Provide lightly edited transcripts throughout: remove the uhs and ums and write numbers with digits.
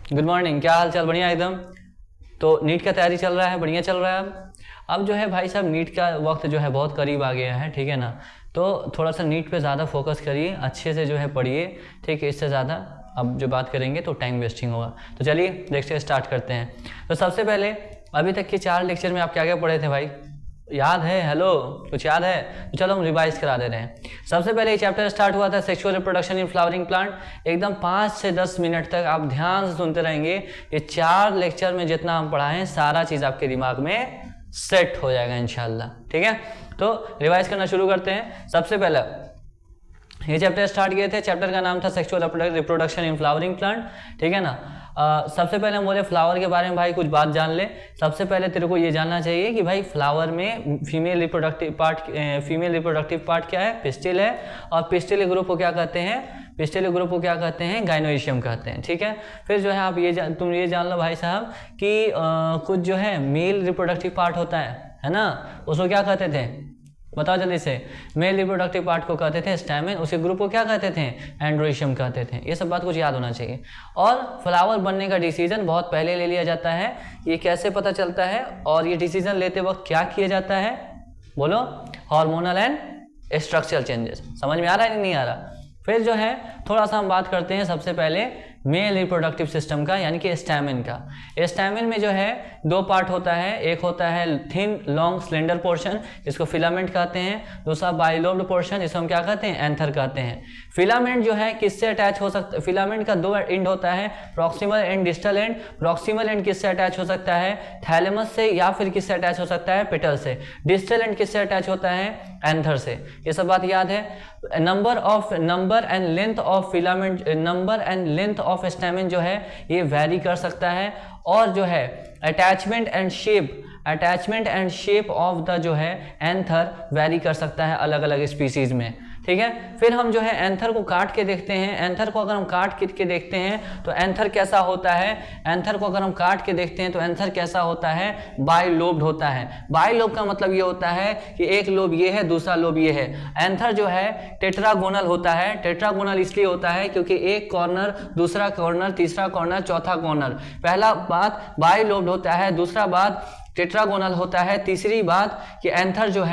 Good morning. क्या हाल चाल? बढ़िया एकदम। तो नीट का तैयारी चल रहा है? बढ़िया चल रहा है। अब जो है भाई साहब, नीट का वक्त जो है बहुत करीब आ गया है, ठीक है ना। तो थोड़ा सा नीट पे ज़्यादा फोकस करिए, अच्छे से जो है पढ़िए, ठीक है। इससे ज़्यादा अब जो बात करेंगे तो टाइम वेस्टिंग होगा। तो चलिए लेक्चर स्टार्ट करते हैं। तो सबसे पहले अभी तक के 4 लेक्चर में आप क्या क्या पढ़े थे भाई? याद है? हेलो, कुछ याद है? तो चलो हम रिवाइज करा दे रहे हैं। सबसे पहले ये चैप्टर स्टार्ट हुआ था sexual reproduction in flowering plant. एकदम 5 से 10 मिनट तक आप ध्यान से सुनते रहेंगे। ये 4 लेक्चर में जितना हम पढ़ाएं सारा चीज़ आपके दिमाग में सेट हो जाएगा इंशाल्लाह, ठीक है। तो रिवाइज करना शुरू करते हैं। सबसे पहले ये चैप्टर स्टार्ट किए थे, चैप्टर का नाम था sexual reproduction in flowering plant, ठीक है ना। सबसे पहले हम बोले फ्लावर के बारे में भाई कुछ बात जान ले। सबसे पहले तेरे को ये जानना चाहिए कि भाई फ्लावर में फीमेल रिप्रोडक्टिव पार्ट क्या है? पिस्टिल है। और पिस्टिल ग्रुप को क्या कहते हैं? पिस्टिल ग्रुप को क्या कहते हैं? गाइनोइशियम कहते हैं, ठीक है। फिर जो है आप तुम ये जान लो भाई साहब कि कुछ जो है मेल रिप्रोडक्टिव पार्ट होता है ना, उसको क्या कहते थे? बताओ जल्दी से। मेल रिप्रोडक्टिव पार्ट को कहते थे स्टैमेन, उसी ग्रुप को क्या कहते थे? एंड्रोइशियम कहते थे। ये सब बात कुछ याद होना चाहिए। और फ्लावर बनने का डिसीजन बहुत पहले ले लिया जाता है। ये कैसे पता चलता है और ये डिसीजन लेते वक्त क्या किया जाता है? बोलो। Hormonal and structural changes. समझ में आ रहा है नहीं आ रहा? फिर जो है थोड़ा सा हम बात करते हैं सबसे पहले मेल रिप्रोडक्टिव सिस्टम का, यानी कि स्टैमेन का। स्टैमेन में जो है 2 पार्ट होता है। एक होता है थिन लॉन्ग स्लेंडर पोर्शन, जिसको फिलामेंट कहते हैं। दूसरा बाइलोब्ड पोर्शन, जिसको हम क्या कहते हैं? एंथर कहते हैं। फिलामेंट जो है किससे अटैच हो सकता है? फिलामेंट का 2 एंड होता है, proximal and distal end. Proximal and किससे अटैच हो सकता है? थैलेमस से, या फिर किससे अटैच हो सकता है? पेटल से। डिस्टल एंड किससे अटैच होता है? एंथर से। ये सब बात याद है। Number and length of filament, number and length of stamen जो है ये वैरी कर सकता है। और जो है attachment and shape of the जो है एंथर वैरी कर सकता है अलग अलग स्पीसीज में, ठीक है। फिर हम जो है एंथर को काट के देखते हैं। एंथर को अगर हम काट के देखते हैं तो एंथर कैसा होता है? एंथर को अगर हम काट के देखते हैं तो एंथर कैसा होता है? बाइलोब्ड होता है। बाइलोब का मतलब ये होता है कि एक लोब ये है, दूसरा लोब ये है। एंथर जो है टेट्रागोनल होता है। टेट्रागोनल इसलिए होता है क्योंकि एक कॉर्नर, दूसरा कॉर्नर, तीसरा कॉर्नर, चौथा कॉर्नर। पहला बात बाइलोब्ड होता है, दूसरा बात टेट्रागोनल होता है, तीसरी बात कि एंथर जो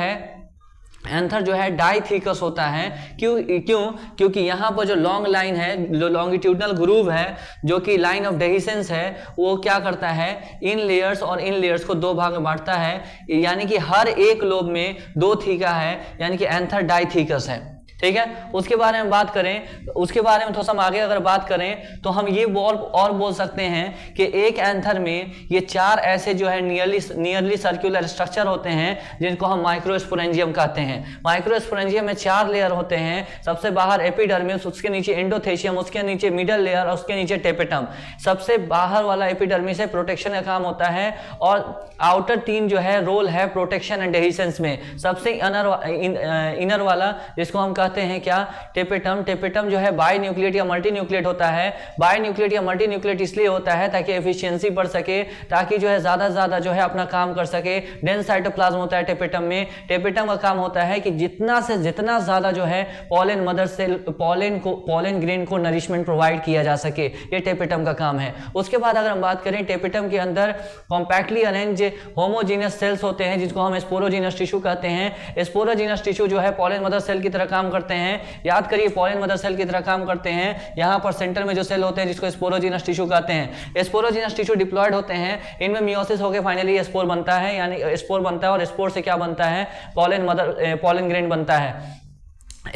है डाइथिकस होता है। क्योंकि यहाँ पर जो लॉन्ग लाइन है, जो लॉन्गिट्यूडनल ग्रूव है, जो कि लाइन ऑफ डेहिसेंस है, वो क्या करता है? इन लेयर्स और इन लेयर्स को 2 भाग में बांटता है। यानी कि हर एक लोब में 2 थीका है, यानी कि एंथर डाइथिकस है, ठीक है। उसके बारे में बात करें, उसके बारे में थोड़ा सा आगे अगर बात करें तो हम ये बोल सकते हैं कि एक एंथर में ये 4 ऐसे जो है नियरली सर्कुलर स्ट्रक्चर होते हैं, जिनको हम माइक्रोस्पोरेंजियम कहते हैं। माइक्रोस्पोरेंजियम में 4 लेयर होते हैं। सबसे बाहर एपिडर्मिस, उसके नीचे एंडोथेशियम, उसके नीचे मिडल लेयर और उसके नीचे टेपेटम। सबसे बाहर वाला एपिडर्मिस से प्रोटेक्शन का काम होता है, और आउटर 3 जो है रोल है प्रोटेक्शन एंड डेहिसेंस में। सबसे इनर वाला जिसको हम कहते हैं क्या? टेपेटम। टेपेटम जो है बाई न्यूक्लिएट या मल्टी न्यूक्लिएट होता है। बाई न्यूक्लिएट या मल्टी न्यूक्लिएट इसलिए होता है ताकि एफिशिएंसी बढ़ सके, ताकि जो है ज्यादा से ज्यादा जो है अपना काम कर सके। डेंस साइटोप्लाज्म होता है टेपेटम में। टेपेटम का काम होता है कि जितना से जितना ज्यादा जो है pollen mother cell, pollen grain को नरिशमेंट प्रोवाइड किया जा सके, ये टेपेटम का काम है। उसके बाद अगर हम बात करें, टेपेटम के अंदर कॉम्पैक्टली अरेंज होमोजीनियस सेल्स होते हैं, जिसको हम स्पोरोजीनस टिश्यू कहते हैं। स्पोरोजीनस टिश्यू जो है पॉलन मदर सेल की तरह काम करते हैं। याद करिए, पॉलन मदर सेल की तरह काम करते हैं। यहां पर सेंटर में जो सेल होते हैं जिसको स्पोरोजीनस टिश्यू कहते हैं। स्पोरोजीनस टिश्यू डिप्लॉयड होते हैं, इनमें मियोसिस होकर फाइनली स्पोर बनता है, यानी स्पोर बनता है। और स्पोर से क्या बनता है? पॉलन ग्रेन बनता है।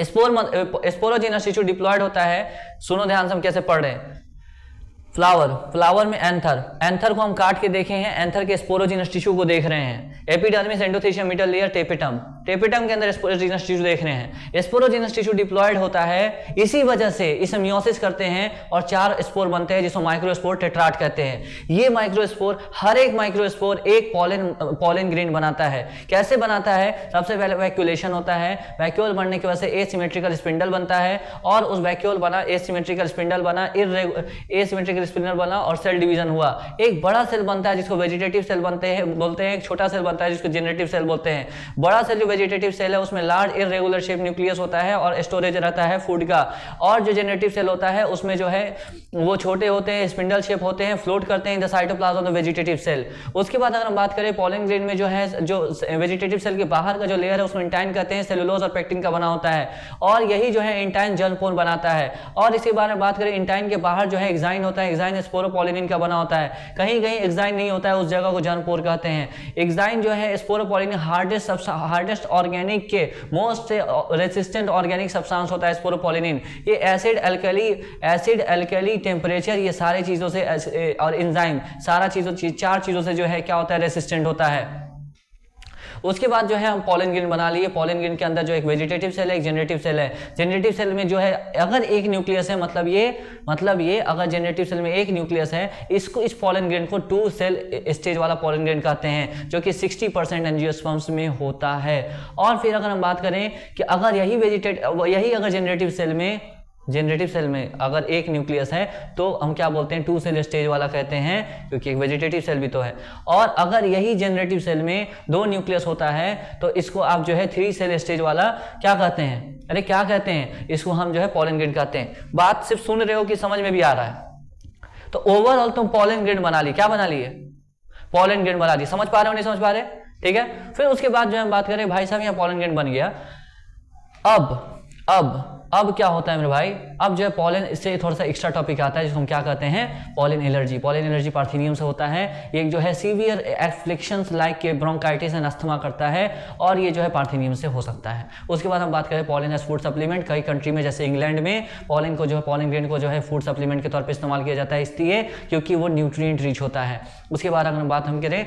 स्पोरोजीनस टिश्यू डिप्लॉयड होता है। सुनो ध्यान से हम कैसे पढ़ रहे हैं। फ्लावर में एंथर को हम काट के देखे हैं। एंथर के स्पोरोजीनस टिश्यू को देख रहे हैं। Epidermis, endothecium, middle layer, tapetum के अंदर स्पोरोजीनस टिश्यू देख रहे हैं। स्पोरोजीनस टिश्यू डिप्लॉयड होता है, इसी वजह से इसे मियोसिस करते हैं और 4 स्पोर बनते हैं, जिसको माइक्रोस्पोर टेट्राड कहते हैं। ये माइक्रोस्पोर, हर एक माइक्रोस्पोर एक पॉलन ग्रेन बनाता है। कैसे बनाता है? सबसे पहले वैक्यूलेशन होता है। वैक्यूल बनने की वजह से एसिमेट्रिकल स्पिंडल बनता है, और उस वैक्यूल बना, एसिमेट्रिकल स्पिंडल बना, एसिमेट्रिकल स्पिनर बना, और सेल डिवीजन हुआ। एक बड़ा सेल बनता है जिसको वेजिटेटिव सेल बोलते हैं। एक छोटा सेल बनता है जिसको जेनरेटिव सेल बोलते हैं। बड़ा सेल जो वेजिटेटिव सेल है उसमें लार्ज इररेगुलर शेप न्यूक्लियस होता है और स्टोरेज रहता है फूड का। और जो जेनरेटिव सेल होता है उसमें जो है वो छोटे होते हैं, स्पिंडल शेप होते हैं, फ्लोट करते हैं in the cytoplasm of the vegetative cell. उसके बाद अगर हम बात करें पॉलन ग्रेन में जो है, जो वेजिटेटिव सेल के बाहर का जो लेयर है उसमें इंटाइन कहते हैं, सेलुलोज और पेक्टिन का बना होता है और यही जो है इंटाइन जर्मपोर बनाता है। और इसके बारे में बात करें इंटाइन के बाहर जो है एक्साइन होता है, एक्साइन स्पोरोपोलिनिन का बना होता है, कहीं कहीं एक्साइन नहीं होता है उस जगह को जर्मपोर कहते हैं। एक्साइन जो है स्पोरोपोलिनिन हार्डेस्ट ऑर्गेनिक के मोस्ट रेसिस्टेंट ऑर्गेनिक सब्सटेंस होता है स्पोरोपोलिनिन। ये एसिड एल्कली टेम्परेचर ये सारे चीजों से और एंजाइम सारा चीजों चार चीजों से जो है क्या होता है रेसिस्टेंट होता है। उसके बाद जो है हम पॉलन ग्रेन बना लिए। पॉलन ग्रेन के अंदर जो एक वेजिटेटिव सेल है, एक जनरेटिव सेल है। जनरेटिव सेल में जो है अगर एक न्यूक्लियस है मतलब ये अगर जनरेटिव सेल में एक न्यूक्लियस है इस पॉलन ग्रेन को 2 सेल स्टेज वाला पॉलन ग्रेन कहते हैं जो कि 60% एंजियोस्पर्म्स में होता है। और फिर अगर हम बात करें कि अगर यही अगर जनरेटिव सेल में अगर एक न्यूक्लियस है तो हम क्या बोलते हैं 2 सेल स्टेज वाला कहते हैं क्योंकि एक वेजिटेटिव सेल भी तो है। और अगर यही जनरेटिव सेल में 2 न्यूक्लियस होता है तो इसको आप जो है 3 सेल स्टेज वाला क्या कहते हैं, अरे क्या कहते हैं, इसको हम जो है पॉलन ग्रेन कहते हैं। बात सिर्फ सुन रहे हो कि समझ में भी आ रहा है? तो ओवरऑल तुम पॉलन ग्रेन बना ली, क्या बना लिए, पॉलन ग्रेन बना ली। समझ पा रहे हो नहीं समझ पा रहे? ठीक है। फिर उसके बाद जो हम बात करें भाई साहब यहाँ पॉलन ग्रेन बन गया। अब क्या होता है मेरे भाई, अब जो है पॉलन, इससे थोड़ा सा एक्स्ट्रा टॉपिक आता है जिसको हम क्या कहते हैं pollen allergy. Pollen allergy parthenium से होता है। एक जो है सीवियर एफ्लिक्शंस लाइक के ब्रोंकाइटिस एंड अस्थमा करता है और ये जो है पार्थेनियम से हो सकता है। उसके बाद हम बात करें पॉलन एज फूड सप्लीमेंट। कई कंट्री में जैसे इंग्लैंड में पॉलन को जो है पॉलन ग्रेन को जो है फूड सप्लीमेंट के तौर पर इस्तेमाल किया जाता है इसलिए क्योंकि वो न्यूट्रिएंट रिच होता है। उसके बाद अगर बात हम करें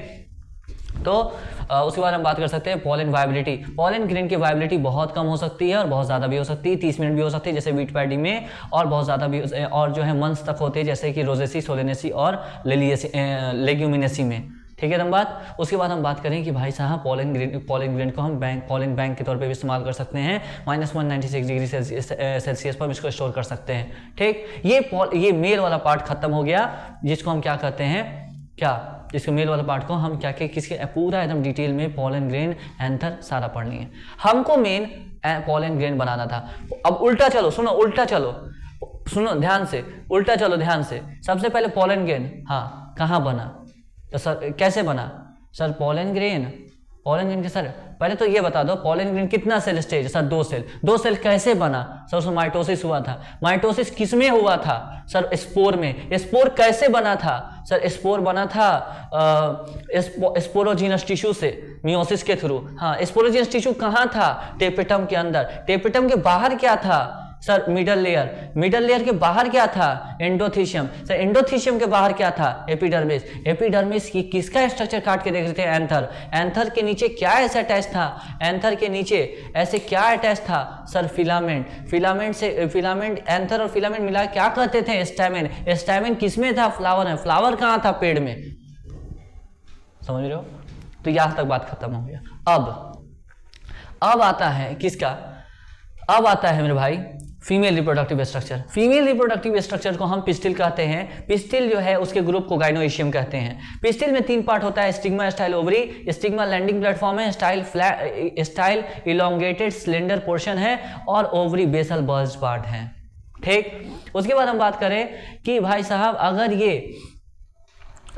तो उसके बाद हम बात कर सकते हैं पॉलन वायबिलिटी। पॉलन ग्रेन की वायबिलिटी बहुत कम हो सकती है और बहुत ज़्यादा भी हो सकती है, 30 मिनट भी हो सकती है जैसे व्हीट पैडी में, और बहुत ज़्यादा भी और जो है मंथ्स तक होते हैं जैसे कि रोजेसी, सोलेनेसी और लेग्यूमिनेसी में। ठीक है ना बात। उसके बाद हम बात करें कि भाई साहब पॉलन ग्रेन को हम पॉलन बैंक के तौर पे भी इस्तेमाल कर सकते हैं। -196 डिग्री सेल्सियस पर हम इसको स्टोर कर सकते हैं। ठीक, ये मेल वाला पार्ट खत्म हो गया जिसको हम क्या कहते हैं, जिसको मेल वाला पार्ट को हम क्या किसके पूरा एकदम डिटेल में पॉलन ग्रेन एंथर सारा पढ़नी है हमको। मेन पॉलन ग्रेन बनाना था। अब उल्टा चलो, सुनो ध्यान से, उल्टा चलो ध्यान से। सबसे पहले पॉलन ग्रेन कहाँ बना, तो सर कैसे बना सर पॉलन ग्रेन के सर पहले तो ये बता दो पॉलन ग्रेन कितना सेल स्टेज, सर 2 सेल कैसे बना सर, उसमें माइटोसिस हुआ था। माइटोसिस किस में हुआ था सर, स्पोर में। स्पोर कैसे बना था सर, स्पोर बना था स्पोरोजीनस टिश्यू से मियोसिस के थ्रू। स्पोरोजीनस टिश्यू कहाँ था, टेपिटम के अंदर। टेपिटम के बाहर क्या था सर, मिडल लेयर के बाहर क्या था, एंडोथीशियम। सर एंडोथीशियम के बाहर क्या था, एपिडर्मिस की किसका स्ट्रक्चर काट के देख रहे थे, एंथर के नीचे क्या ऐसा अटैच था, एंथर के नीचे ऐसे क्या अटैच था सर, फिलामेंट एंथर और फिलामेंट मिला क्या कहते थे, स्टैमेन किसमें था, फ्लावर कहाँ था, पेड़ में। समझ रहे हो? तो यहां तक बात खत्म हो गया। अब आता है किसका, अब आता है मेरे भाई female reproductive structure. Female reproductive structure को हम पिस्टिल कहते हैं। पिस्टिल जो है उसके ग्रुप को गाइनोइशियम कहते हैं। पिस्टिल में 3 पार्ट होता है, stigma, style, ovary. Stigma landing platform है, स्टाइल इलोंगेटेड स्लेंडर पोर्शन है और ओवरी बेसल बर्स्ट पार्ट है। ठीक, उसके बाद हम बात करें कि भाई साहब अगर ये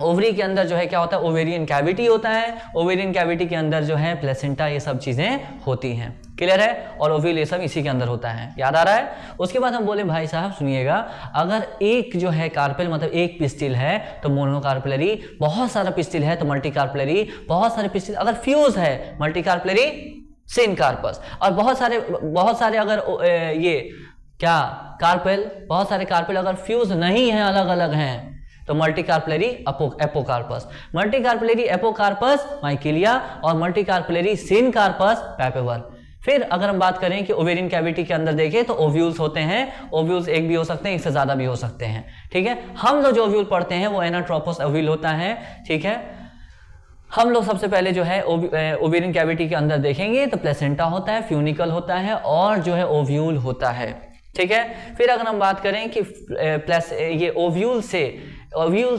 ओवरी के अंदर जो है क्या होता है, ओवेरियन कैविटी होता है। ओवेरियन कैविटी के अंदर जो है प्लेसेंटा, ये सब चीजें होती हैं। क्लियर है? और ओव्यूलेशन इसी के अंदर होता है। याद आ रहा है? उसके बाद हम बोले भाई साहब सुनिएगा, अगर एक जो है कार्पेल मतलब एक पिस्टिल है तो मोनोकार्पेलरी, बहुत सारा पिस्टिल है तो मल्टीकार्पेलरी, बहुत सारे पिस्टिल अगर फ्यूज है मल्टीकार्पेलरी सिनकार्पस, और बहुत सारे अगर ये क्या कार्पेल, बहुत सारे कार्पेल अगर फ्यूज नहीं है, अलग अलग हैं तो मल्टीकार्पेलरी एपोकार्पस। मल्टीकार्पेलरी एपोकार्पस माइकेलिया और मल्टीकार्पेलरी सिनकार्पस पैपेवर। फिर अगर हम बात करें कि ओवेरियन कैविटी के अंदर देखें तो ओव्यूल्स होते हैं। ओव्यूल्स एक भी हो सकते हैं, इससे ज्यादा भी हो सकते हैं। ठीक है, हम लोग जो ओव्यूल पढ़ते हैं वो एनाट्रोपस ओव्यूल होता है। ठीक है, हम लोग सबसे पहले जो है ओवेरियन कैविटी के अंदर देखेंगे तो प्लेसेंटा होता है, फ्यूनिकल होता है और जो है ओव्यूल होता है। ठीक है, फिर अगर हम बात करें कि ये ओव्यूल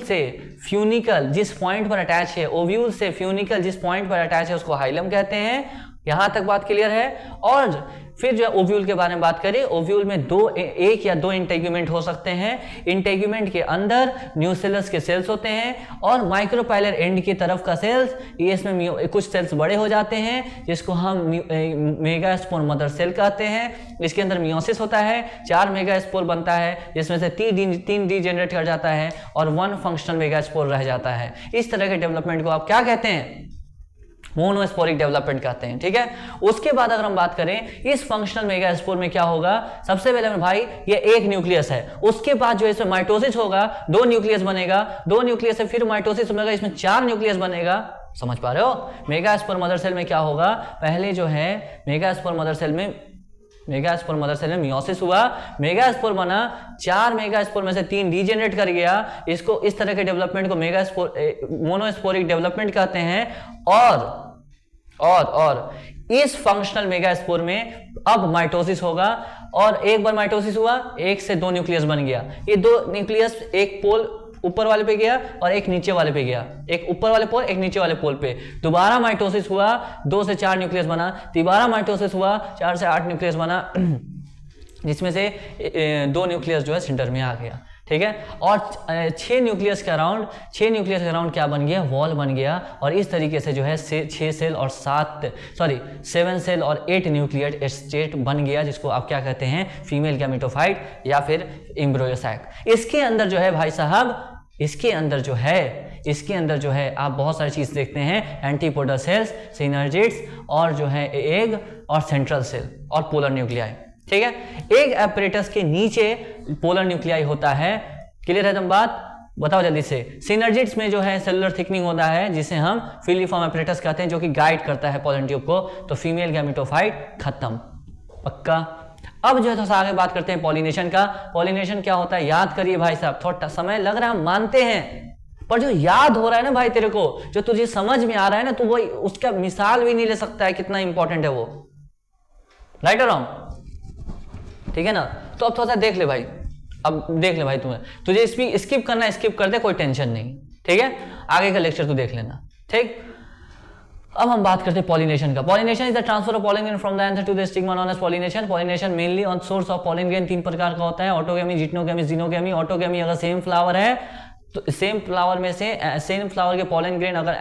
से फ्यूनिकल जिस पॉइंट पर अटैच है, ओव्यूल से फ्यूनिकल जिस पॉइंट पर अटैच है उसको हाइलम कहते हैं। यहां तक बात क्लियर है। और फिर जो है ओव्यूल के बारे में बात करें, ओव्यूल में एक या दो इंटेग्यूमेंट हो सकते हैं। इंटेग्यूमेंट के अंदर न्यूसेलस के सेल्स होते हैं और माइक्रोपाइलर एंड की तरफ का सेल्स, ये इसमें कुछ सेल्स बड़े हो जाते हैं जिसको हम मेगास्पोर मदर सेल कहते हैं। इसके अंदर मियोसिस होता है, 4 मेगास्पोर बनता है जिसमें से 3 डीजेनरेट कर जाता है और 1 फंक्शनल मेगास्पोर रह जाता है। इस तरह के डेवलपमेंट को आप क्या कहते हैं? मोनोस्पोरिक डेवलपमेंट कहते हैं, ठीक है। उसके बाद अगर हम बात करें इस फंक्शनल मेगास्पोर में क्या होगा, सबसे पहले भाई ये एक न्यूक्लियस है, उसके बाद जो इसमें माइटोसिस होगा, 2 न्यूक्लियस बनेगा, 2 न्यूक्लियस से फिर माइटोसिस बनेगा, इसमें 4 न्यूक्लियस बनेगा। समझ पा रहे हो? मेगास्पोर मदर सेल में क्या होगा, पहले जो है मेगास्पोर मदर सेल में मियोसिस हुआ, मेगास्पोर बना, 4 मेगास्पोर में से 3 डीजेनरेट कर गया। इसको इस तरह के डेवलपमेंट को मोनोस्पोरिक डेवलपमेंट कहते हैं। और इस फंक्शनल मेगास्पोर में अब माइटोसिस होगा और एक बार माइटोसिस हुआ, 1 से 2 न्यूक्लियस बन गया। ये 2 न्यूक्लियस एक पोल ऊपर वाले पे गया और एक नीचे वाले पे गया, एक ऊपर वाले पोल एक नीचे वाले पोल पे। दोबारा माइटोसिस हुआ, 2 से 4 न्यूक्लियस बना, दोबारा माइटोसिस हुआ, 4 से 8 न्यूक्लियस बना जिसमें से 2 न्यूक्लियस जो है सेंटर में आ गया, ठीक है। और 6 न्यूक्लियस के अराउंड क्या बन गया, वॉल बन गया। और इस तरीके से जो है 7 सेल और 8 न्यूक्लियट स्टेट बन गया, जिसको आप क्या कहते हैं, फीमेल गैमेटोफाइट या फिर एम्ब्रियो सैक। इसके अंदर जो है भाई साहब, इसके अंदर जो है आप बहुत सारी चीज देखते हैं, एंटीपोडल सेल्स, सिनर्जिड्स और जो है एग और सेंट्रल सेल और पोलर न्यूक्लियाई, ठीक है। एग एपरेटस के नीचे पोलर न्यूक्लियाई होता है। क्लियर है एकदम बात? बताओ जल्दी से। सिनर्जिड्स में जो है सेलुलर थिकनिंग होता है जिसे हम फिलीफॉर्म एपरेटस कहते हैं, जो कि गाइड करता है पोलन ट्यूब को। तो फीमेल गैमेटोफाइट खत्म, पक्का। अब जो है थोड़ा आगे बात करते हैं पॉलिनेशन का। पॉलिनेशन क्या होता है, याद करिए भाई साहब, थोड़ा समय लग रहा है, हम मानते हैं, पर जो याद हो रहा है ना भाई तेरे को, जो तुझे समझ में आ रहा है ना, तो वो उसका मिसाल भी नहीं ले सकता है कितना इंपॉर्टेंट है वो। राइट और रॉन्ग? ठीक है ना। तो अब थोड़ा सा देख ले भाई, अब देख ले भाई, तुझे स्किप करना है, स्किप कर दे, कोई टेंशन नहीं, ठीक है। आगे का लेक्चर तू देख लेना, ठीक। अब हम बात करते हैं पॉलिनेशन का। Pollination is the transfer of pollen grain from the anther to the stigma known as pollination. Pollination mainly on source of pollen grain 3 प्रकार का होता है, ऑटोगैमी, जिटनोगैमी, जीनोगैमी। ऑटोगैमी अगर सेम फ्लावर है तो सेम फ्लावर में से same flower के पॉलन ग्रेन अगर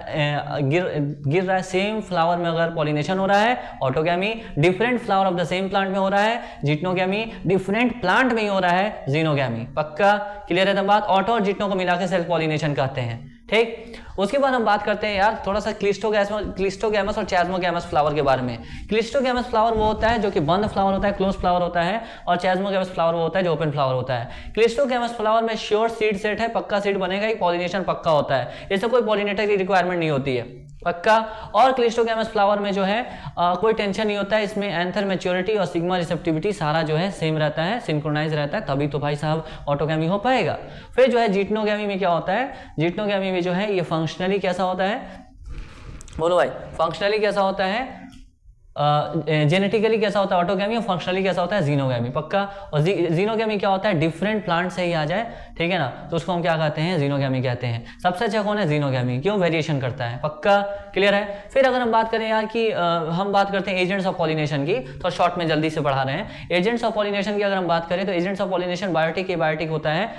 गिर रहा है, सेम फ्लावर में अगर पॉलिनेशन हो रहा है, autogamy. Different flower of the same plant में हो रहा है, जिटनोगैमी। डिफरेंट प्लांट में ही हो रहा है, जीनोगैमी। पक्का क्लियर है बात? ऑटो और जिटनो को मिलाकर सेल्फ पॉलिनेशन कहते हैं, ठीक। उसके बाद हम बात करते हैं यार थोड़ा सा क्लिस्टोगैमस और चैस्मोगैमस फ्लावर के बारे में। क्लिस्टोगैमस फ्लावर वो होता है जो कि बंद फ्लावर होता है, क्लोज फ्लावर होता है, और चैस्मोगैमस फ्लावर वो होता है जो ओपन फ्लावर होता है। क्लिस्टोगैमस फ्लावर में श्योर सीड सेट है, पक्का सीड बनेगा, एक पॉलिनेशन पक्का होता है, इससे कोई पॉलिनेटर की रिक्वायरमेंट नहीं होती है, पक्का। और क्लिस्टोगैमस फ्लावर में जो है कोई टेंशन नहीं होता है, इसमें एंथर मैच्योरिटी और सिग्मा रिसेप्टिविटी सारा जो है सेम रहता है, सिंक्रोनाइज रहता है, तभी तो भाई साहब ऑटोगैमी हो पाएगा। फिर जो है जिटनोगैमी में क्या होता है, जिटनोगैमी में जो है ये फंक्शनली कैसा होता है, बोलो भाई, फंक्शनली कैसा होता है, जेनेटिकली कैसा होता है ऑटोगैमी, और फंक्शनली कैसा होता है जीनोगैमी, पक्का। और जीनोगैमी क्या होता है, डिफरेंट प्लांट से ही आ जाए, ठीक है ना, तो उसको हम क्या कहते हैं, जीनोगैमी कहते हैं। सबसे अच्छा कौन है, जीनोगैमी, क्यों, वेरिएशन करता है, पक्का क्लियर है। फिर अगर हम बात करें यार कि हम बात करते हैं एजेंट्स ऑफ पॉलिनेशन की, तो शॉर्ट में जल्दी से बढ़ा रहे हैं। एजेंट्स ऑफ पॉलिनेशन की अगर हम बात करें तो agents of pollination biotic, abiotic होता है,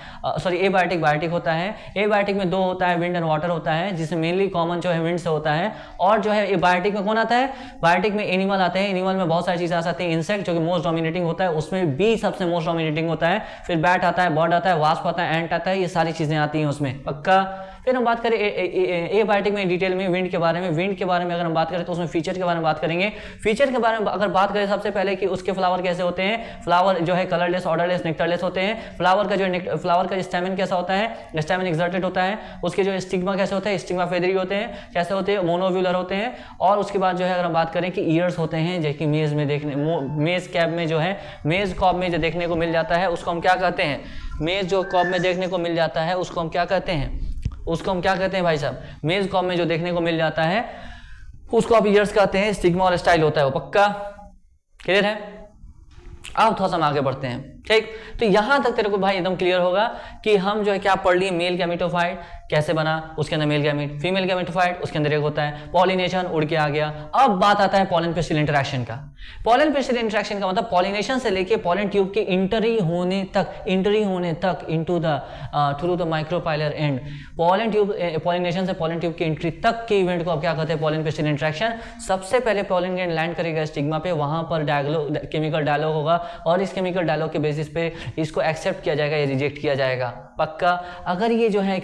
एबायोटिक, बायोटिक होता है। एबायोटिक में 2 होता है, विंड एंड वाटर होता है, जिसमें मेनली कॉमन जो है विंड से होता है। और जो है एबायोटिक में कौन आता है, बायोटिक में एनिमल आते हैं, एनिमल में बहुत सारी चीजें आ सकती हैं। इंसेक्ट जो कि मोस्ट डोमिनेटिंग होता है, उसमें बी सबसे मोस्ट डोमिनेटिंग होता है। फिर बैट आता है, बर्ड आता है, वास्प आता है, एंट आता है, ये सारी चीजें आती हैं उसमें, पक्का। फिर हम बात करें एबायोटिक में डिटेल में विंड के बारे में। विंड के बारे में अगर हम बात करें तो उसमें फीचर के बारे में बात करेंगे। फीचर के बारे में अगर बात करें सबसे पहले कि उसके फ्लावर कैसे होते हैं, फ्लावर जो है कलरलेस, ऑर्डरलेस, नेक्टरलेस होते हैं। फ्लावर का स्टैमेन कैसा होता है, स्टैमेन एक्सर्टेड होता है। उसके जो स्टिग्मा कैसे होता है, स्टिग्मा फेदरी होते हैं, कैसे होते हैं, मोनोव्यूलर होते हैं। और उसके बाद जो है अगर हम बात करें कि ईयर्स होते हैं, जो कि मेज में देखने, मेज कैप में जो है, मेज कॉब में जो देखने को मिल जाता है उसको हम क्या कहते हैं, मेज जो कॉब में देखने को मिल जाता है उसको हम क्या कहते हैं, उसको हम क्या कहते हैं भाई साहब, मेज कॉब में जो देखने को मिल जाता है उसको आप ईयर्स कहते हैं। स्टिग्मा और स्टाइल होता है वो, पक्का क्लियर है। अब थोड़ा सा हम आगे बढ़ते हैं, ठीक। तो यहां तक तेरे को भाई एकदम क्लियर होगा कि हम जो है क्या पढ़ लिए, मेल गैमेटोफाइट, कैसे बना, उसके अंदर मेल गैमेट, फीमेल गैमेटोफाइट, उसके अंदर एक होता है पॉलिनेशन, उड़ के आ गया। अब बात आता है पॉलन पेस्टिल इंटरेक्शन का। पॉलन पेस्टिल इंटरेक्शन का मतलब पॉलिनेशन से लेके पॉलन ट्यूब के एंट्री होने तक into the through the micropylar and, pollen tube pollination से पॉलन ट्यूब की एंट्री तक के इवेंट को अब क्या कहते हैं, पॉलन पेस्टिल इंटरेक्शन। सबसे पहले पॉलन ग्रेन लैंड करेगा स्टिग्मा पे, वहां पर केमिकल डायलॉग होगा और इस केमिकल डायलॉग के बेसिस पे इसको एक्सेप्ट किया जाएगा या रिजेक्ट किया जाएगा। पक्का अगर ये जो है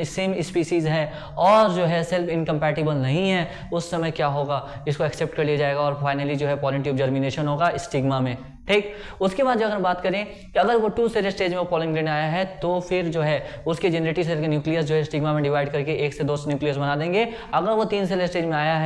सेम स्पीसीज है और जो है सेल्फ इनकम्पैटिबल नहीं है, उस समय क्या होगा, इसको एक्सेप्ट कर लिया जाएगा और फाइनली जो है पॉलन ट्यूब जर्मिनेशन होगा स्टिग्मा में। ठीक, उसके बाद जो अगर बात करें कि अगर वो 2 सेल स्टेज में पॉलन ग्रेन आया है तो फिर जो है उसके जेनरेटिव सेल के न्यूक्लियस जो है स्टिग्मा में डिवाइड करके 1 से 2 न्यूक्लियस बना देंगे। अगर वो 3 सेल स्टेज में आया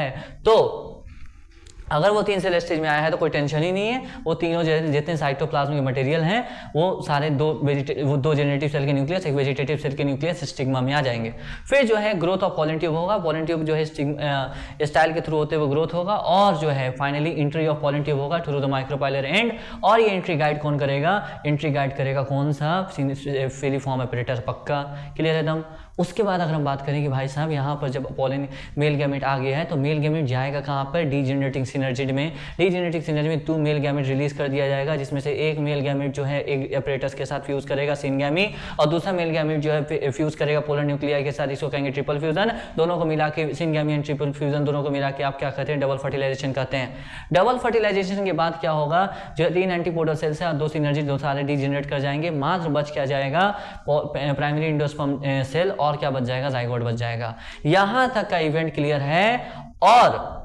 है तो कोई टेंशन ही नहीं है, वो तीनों जितने साइटोप्लाज्म के मटेरियल हैं वो सारे दो जेनेटिव सेल के न्यूक्लियस, एक वेजिटेटिव सेल के न्यूक्लियस स्टिग्मा में आ जाएंगे। फिर जो है ग्रोथ ऑफ पॉलन ट्यूब होगा, पॉलन ट्यूब जो है स्टाइल के थ्रू होते हुए ग्रोथ होगा और जो है finally entry of pollen tube होगा थ्रू द माइक्रोपाइलर एंड। और ये एंट्री गाइड कौन करेगा, एंट्री गाइड करेगा कौन सा, फिलीफॉर्म एपरेटस। पक्का क्लियर एकदम। उसके बाद अगर हम बात करें कि भाई साहब यहाँ पर जब पॉलन मेल गैमेट आ गया है तो मेल गैमेट जाएगा कहाँ पर, डीजेनरेटिंग सिनर्जी में। डीजेनरेटिंग सिनर्जी में 2 मेल गैमेट रिलीज कर दिया जाएगा, जिसमें से एक मेल गैमेट जो है एक एपरेटस के साथ फ्यूज करेगा सिनगैमी, और दूसरा मेल गैमेट जो है फ्यूज करेगा पोलर न्यूक्लियाई के साथ, इसको कहेंगे ट्रिपल फ्यूजन। दोनों को मिला के सिनगैमी एंड ट्रिपल फ्यूजन दोनों को मिला के आप क्या कहते हैं, डबल फर्टिलाइजेशन कहते हैं। डबल फर्टिलाइजेशन के बाद क्या होगा, जो 3 एंटीपोडल सेल्स है और 2 सिनर्जी, 2 सारे डीजेनरेट कर जाएंगे, मात्र बच क्या जाएगा, प्राइमरी इंडोस्पर्म सेल और क्या बच जाएगा, जाइगोट बच जाएगा। यहां तक का इवेंट क्लियर है। और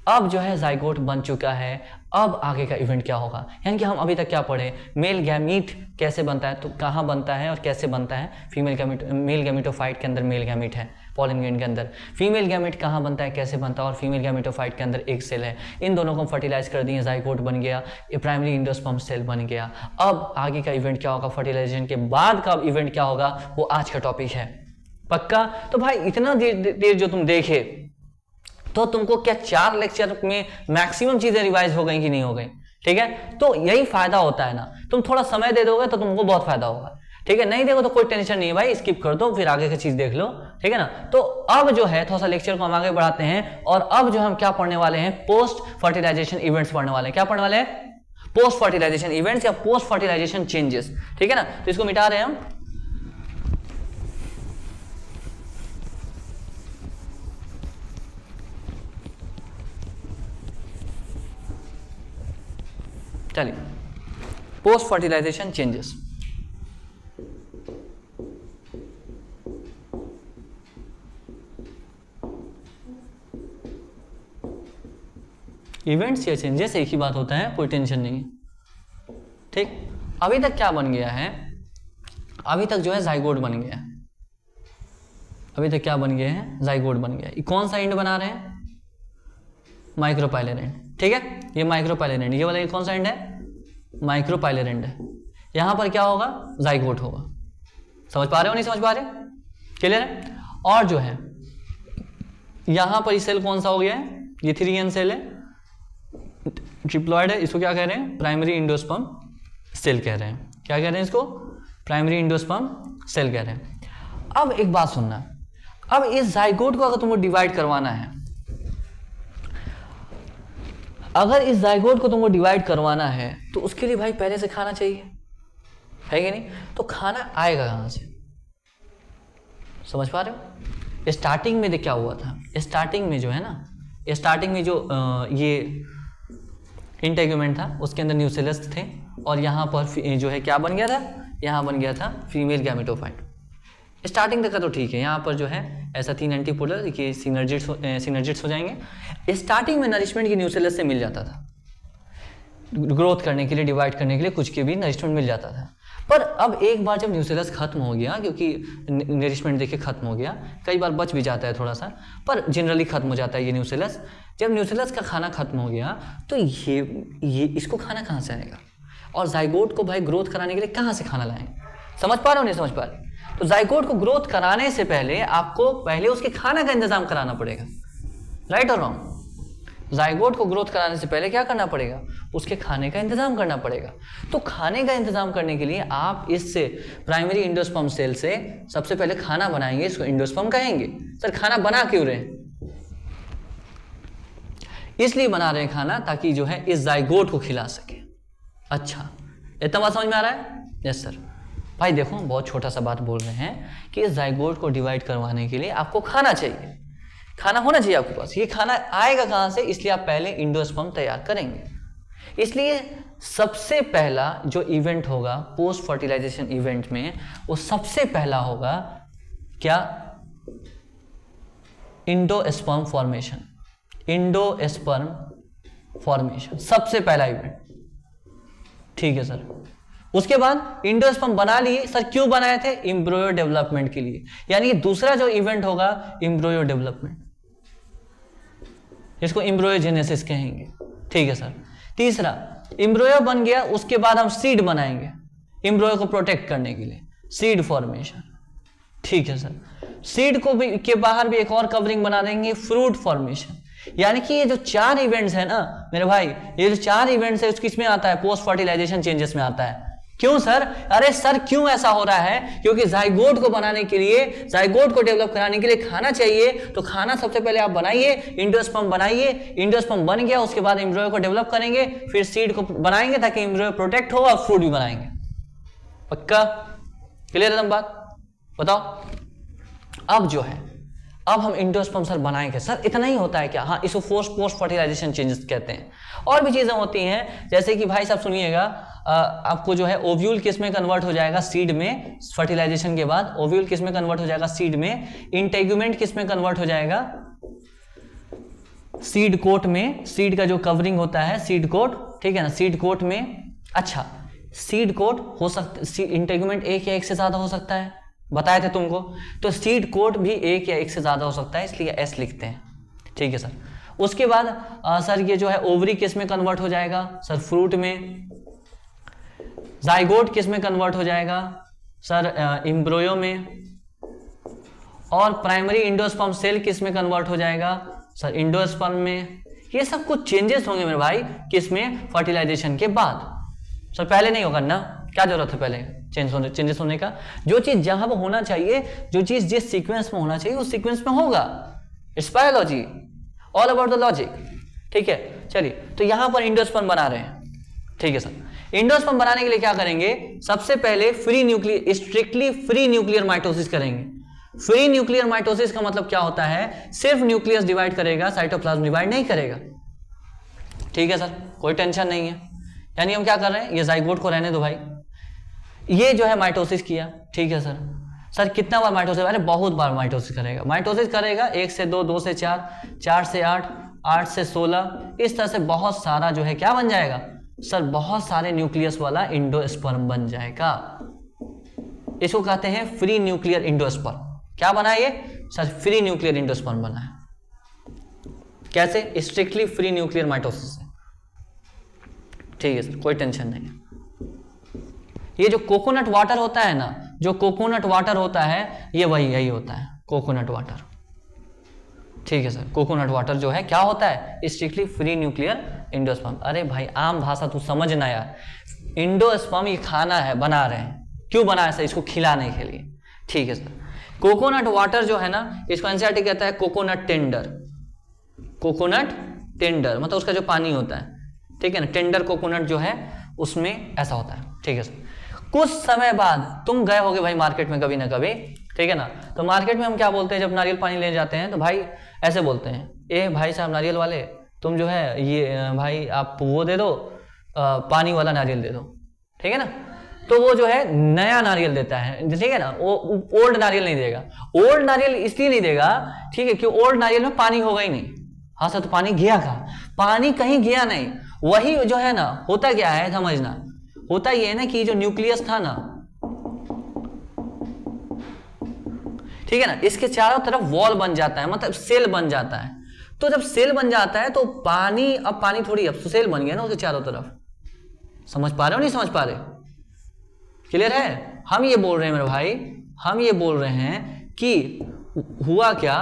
अब जो है जाइगोट बन चुका है, अब आगे का इवेंट क्या होगा, यानी कि हम अभी तक क्या पढ़े, मेल गैमीट कैसे बनता है, तो कहाँ बनता है और कैसे बनता है, फीमेल गैमीट, मेल गैमीटोफाइट के अंदर मेल गैमीट है पॉलन ग्रेन के अंदर, फीमेल गैमीट कहाँ बनता है, कैसे बनता है, और फीमेल गैमीटोफाइट के अंदर एक सेल है। इन दोनों को फर्टिलाइज कर दिए, जाइगोट बन गया, प्राइमरी इंडोस्पर्म सेल बन गया। अब आगे का इवेंट क्या होगा, फर्टिलाइजेशन के बाद का इवेंट क्या होगा, वो आज का टॉपिक है। पक्का। तो भाई इतना देर जो तुम देखे तो तुमको क्या 4 लेक्चर में मैक्सिमम चीजें रिवाइज हो गई कि नहीं हो गई, ठीक है। तो यही फायदा होता है ना, तुम थोड़ा समय दे दोगे तो तुमको बहुत फायदा होगा, ठीक है। नहीं देखो तो कोई टेंशन नहीं है भाई, स्किप कर दो, फिर आगे की चीज देख लो, ठीक है ना। तो अब जो है थोड़ा सा लेक्चर को हम आगे बढ़ाते हैं, और अब जो हम क्या पढ़ने वाले हैं, पोस्ट फर्टिलाइजेशन इवेंट्स पढ़ने वाले हैं। क्या पढ़ने वाले हैं, पोस्ट फर्टिलाइजेशन इवेंट्स या पोस्ट फर्टिलाइजेशन चेंजेस, ठीक है ना। तो इसको मिटा रहे हैं हम। चलिए, पोस्ट फर्टिलाइजेशन चेंजेस। इवेंट्स या चेंजेस एक ही बात होता है, कोई टेंशन नहीं है, ठीक। अभी तक क्या बन गया है, अभी तक जो है जाइगोट बन गया है, अभी तक क्या बन गया है, जाइगोट बन गया है। कौन सा एंड बना रहे हैं, माइक्रोपाइलर एंड, ठीक है। ये माइक्रोपाइलर एंड, ये वाला कौन सा एंड है, माइक्रोपाइलर एंड है। यहां पर क्या होगा, जाइगोट होगा। समझ पा रहे हो, नहीं समझ पा रहे, क्लियर है। और जो है यहां पर सेल कौन सा हो गया है, ये 3n सेल है, ट्रिप्लॉइड है, इसको क्या कह रहे हैं, प्राइमरी इंडोस्पर्म सेल कह रहे हैं। क्या कह रहे हैं इसको, प्राइमरी इंडोस्पर्म सेल कह रहे हैं। अब एक बात सुनना, अब इस जाइगोट को अगर तुमको डिवाइड करवाना है, अगर इस जाइगोट को तुमको डिवाइड करवाना है तो उसके लिए भाई पहले से खाना चाहिए, है कि नहीं। तो खाना आएगा कहां से, समझ पा रहे हो। स्टार्टिंग में क्या हुआ था, स्टार्टिंग में जो है ना, स्टार्टिंग में जो ये इंटेगुमेंट था उसके अंदर न्यूसेलस थे, और यहाँ पर जो है क्या बन गया था, यहाँ बन गया था फीमेल गैमेटोफाइट। स्टार्टिंग तक का तो ठीक है, यहाँ पर जो है ऐसा 3 एंटीपोडल कि सिनर्जिट्स हो जाएंगे। स्टार्टिंग में नरिशमेंट की न्यूसेलस से मिल जाता था, ग्रोथ करने के लिए, डिवाइड करने के लिए कुछ के भी नरिशमेंट मिल जाता था। पर अब एक बार जब न्यूसेलस खत्म हो गया, क्योंकि नरिशमेंट देखिए खत्म हो गया, कई बार बच भी जाता है थोड़ा सा, पर जनरली खत्म हो जाता है ये न्यूसेलस। जब न्यूसेलस का खाना खत्म हो गया तो ये इसको खाना कहाँ से आएगा, और जाइगोट को भाई ग्रोथ कराने के लिए कहाँ से खाना लाएंगे, समझ पा रहे हो, नहीं समझ पा रहे। तो जाइगोट को ग्रोथ कराने से पहले आपको पहले उसके खाना का इंतजाम कराना पड़ेगा, राइट और रॉन्ग। जाइगोट को ग्रोथ कराने से पहले क्या करना पड़ेगा, उसके खाने का इंतजाम करना पड़ेगा। तो खाने का इंतजाम करने के लिए आप इससे प्राइमरी एंडोस्पर्म सेल से सबसे पहले खाना बनाएंगे, इसको एंडोस्पर्म कहेंगे। सर खाना बना क्यों रहे हैं? इसलिए बना रहे हैं खाना ताकि जो है इस जाइगोट को खिला सके। अच्छा, इतना बात समझ में आ रहा है? Yes sir. भाई देखो, बहुत छोटा सा बात बोल रहे हैं कि इस जाइगोट को डिवाइड करवाने के लिए आपको खाना चाहिए, खाना होना चाहिए आपके पास। ये खाना आएगा कहाँ से? इसलिए आप पहले एंडोस्पर्म तैयार करेंगे। इसलिए सबसे पहला जो इवेंट होगा पोस्ट फर्टिलाइजेशन इवेंट में, वो सबसे पहला होगा क्या? Endosperm formation. एंडोस्पर्म फॉर्मेशन सबसे पहला इवेंट, ठीक है सर। उसके बाद एंडोस्पर्म बना लिए। सर क्यों बनाए थे? एम्ब्रियो डेवलपमेंट के लिए। यानी दूसरा जो इवेंट होगा एम्ब्रियो डेवलपमेंट, इसको एम्ब्रियोजेनेसिस कहेंगे, ठीक है सर। तीसरा, एम्ब्रियो बन गया, उसके बाद हम सीड बनाएंगे एम्ब्रियो को प्रोटेक्ट करने के लिए, सीड फॉर्मेशन, ठीक है सर। सीड को भी के बाहर भी एक और कवरिंग बना देंगे, फ्रूट फॉर्मेशन। यानी कि ये जो 4 इवेंट्स है ना मेरे भाई, ये जो 4 इवेंट्स है किसमें आता है? पोस्ट फर्टिलाइजेशन चेंजेस में आता है। क्यों सर? अरे सर क्यों ऐसा हो रहा है? क्योंकि जाइगोट को बनाने के लिए, जाइगोट को डेवलप कराने के लिए खाना चाहिए। तो खाना सबसे पहले आप बनाइए, एंडोस्पर्म बनाइए। एंडोस्पर्म बन गया, उसके बाद एम्ब्रियो को डेवलप करेंगे, फिर सीड को बनाएंगे ताकि एम्ब्रियो प्रोटेक्ट हो, और फ्रूट भी बनाएंगे। पक्का? क्लियर एकदम बात? बताओ। अब जो है, अब हम एंडोस्पर्म सर बनाएंगे। सर इतना ही होता है क्या? हाँ, इसको पोस्ट फर्टिलाइजेशन चेंजेस कहते हैं। और भी चीजें होती हैं, जैसे कि भाई साहब सुनिएगा, आपको जो है ओव्यूल किस में कन्वर्ट हो जाएगा? सीड में। फर्टिलाइजेशन के बाद ओव्यूल किस में कन्वर्ट हो जाएगा? सीड में। इंटेगुमेंट किस में कन्वर्ट हो जाएगा? सीड कोट में। सीड का जो कवरिंग होता है सीड कोट, ठीक है ना, सीड कोट में। अच्छा, सीड कोट हो सकता, इंटेगुमेंट एक या एक से ज्यादा हो सकता है, बताए थे तुमको। तो सीड कोट भी एक या एक से ज्यादा हो सकता है, इसलिए एस लिखते हैं, ठीक है सर। उसके बाद सर ये जो है ओवरी किस में कन्वर्ट हो जाएगा? सर फ्रूट में। जाइगोट किस में कन्वर्ट हो जाएगा? सर एम्ब्रियो में। और प्राइमरी एंडोस्पर्म सेल किस में कन्वर्ट हो जाएगा? सर एंडोस्पर्म में। ये सब कुछ चेंजेस होंगे मेरे भाई किस में? फर्टिलाइजेशन के बाद। सर पहले नहीं होगा ना, क्या जरूरत है पहले चेंजेस होने का? जो चीज जहां पर होना चाहिए, जो चीज जिस सीक्वेंस में होना चाहिए उस सीक्वेंस में होगा। It's biology, all about the logic, ठीक है। चलिए, तो यहां पर एंडोस्पर्म बना रहे हैं, ठीक है सर। एंडोस्पर्म बनाने के लिए क्या करेंगे? सबसे पहले स्ट्रिक्टली फ्री न्यूक्लियर माइटोसिस करेंगे। फ्री न्यूक्लियर माइटोसिस का मतलब क्या होता है? सिर्फ न्यूक्लियस डिवाइड करेगा, साइटोप्लाज्म डिवाइड नहीं करेगा, ठीक है सर, कोई टेंशन नहीं है। यानी हम क्या कर रहे हैं, ये जाइगोट को रहने दो भाई, ये जो है माइटोसिस किया, ठीक है सर। सर कितना बार माइटोसिस? अरे बहुत बार माइटोसिस करेगा। माइटोसिस करेगा 1 से 2, 2 से 4, 4 से 8, 8 से 16, इस तरह से बहुत सारा जो है क्या बन जाएगा सर? बहुत सारे न्यूक्लियस वाला एंडोस्पर्म बन जाएगा। इसको कहते हैं फ्री न्यूक्लियर एंडोस्पर्म। क्या बना ये सर? फ्री न्यूक्लियर एंडोस्पर्म बना है। कैसे? स्ट्रिक्टली फ्री न्यूक्लियर माइटोसिस से, ठीक है सर, कोई टेंशन नहीं है। ये जो कोकोनट वाटर होता है ना, जो कोकोनट वाटर होता है, ये यही होता है कोकोनट वाटर, ठीक है सर। कोकोनट वाटर जो है क्या होता है? Strictly free nuclear endosperm. अरे भाई आम भाषा तू समझना यार, एंडोस्पर्म ये खाना है, बना रहे हैं। क्यों बनाया सर? इसको खिलाने के लिए, ठीक है सर। कोकोनट वाटर जो है ना, इसको एनसीईआरटी कहता है कोकोनट टेंडर। कोकोनट टेंडर मतलब उसका जो पानी होता है, ठीक है ना, टेंडर कोकोनट जो है उसमें ऐसा होता है, ठीक है सर। कुछ समय बाद तुम गए होगे भाई मार्केट में कभी ना कभी, ठीक है ना, तो मार्केट में हम क्या बोलते हैं जब नारियल पानी ले जाते हैं, तो भाई ऐसे बोलते हैं, ए भाई साहब नारियल वाले, तुम जो है ये भाई आप वो दे दो, पानी वाला नारियल दे दो, ठीक है ना। तो वो जो है नया नारियल देता है, ठीक है ना, वो ओल्ड नारियल नहीं देगा। ओल्ड नारियल इसलिए नहीं देगा, ठीक है, क्योंकि ओल्ड नारियल में पानी होगा ही नहीं। हाँ सर, तो पानी गया कहाँ? पानी कहीं गया नहीं, वही जो है ना, होता क्या है समझना, होता ये है ना कि जो न्यूक्लियस था ना, ठीक है ना, इसके चारों तरफ वॉल बन जाता है, मतलब सेल बन जाता है। तो जब सेल बन जाता है तो पानी, अब पानी थोड़ी, अब तो सेल बन गया ना उसके चारों तरफ। समझ पा रहे हो नहीं समझ पा रहे? क्लियर है? हम ये बोल रहे हैं मेरे भाई, हम ये बोल रहे हैं कि हुआ क्या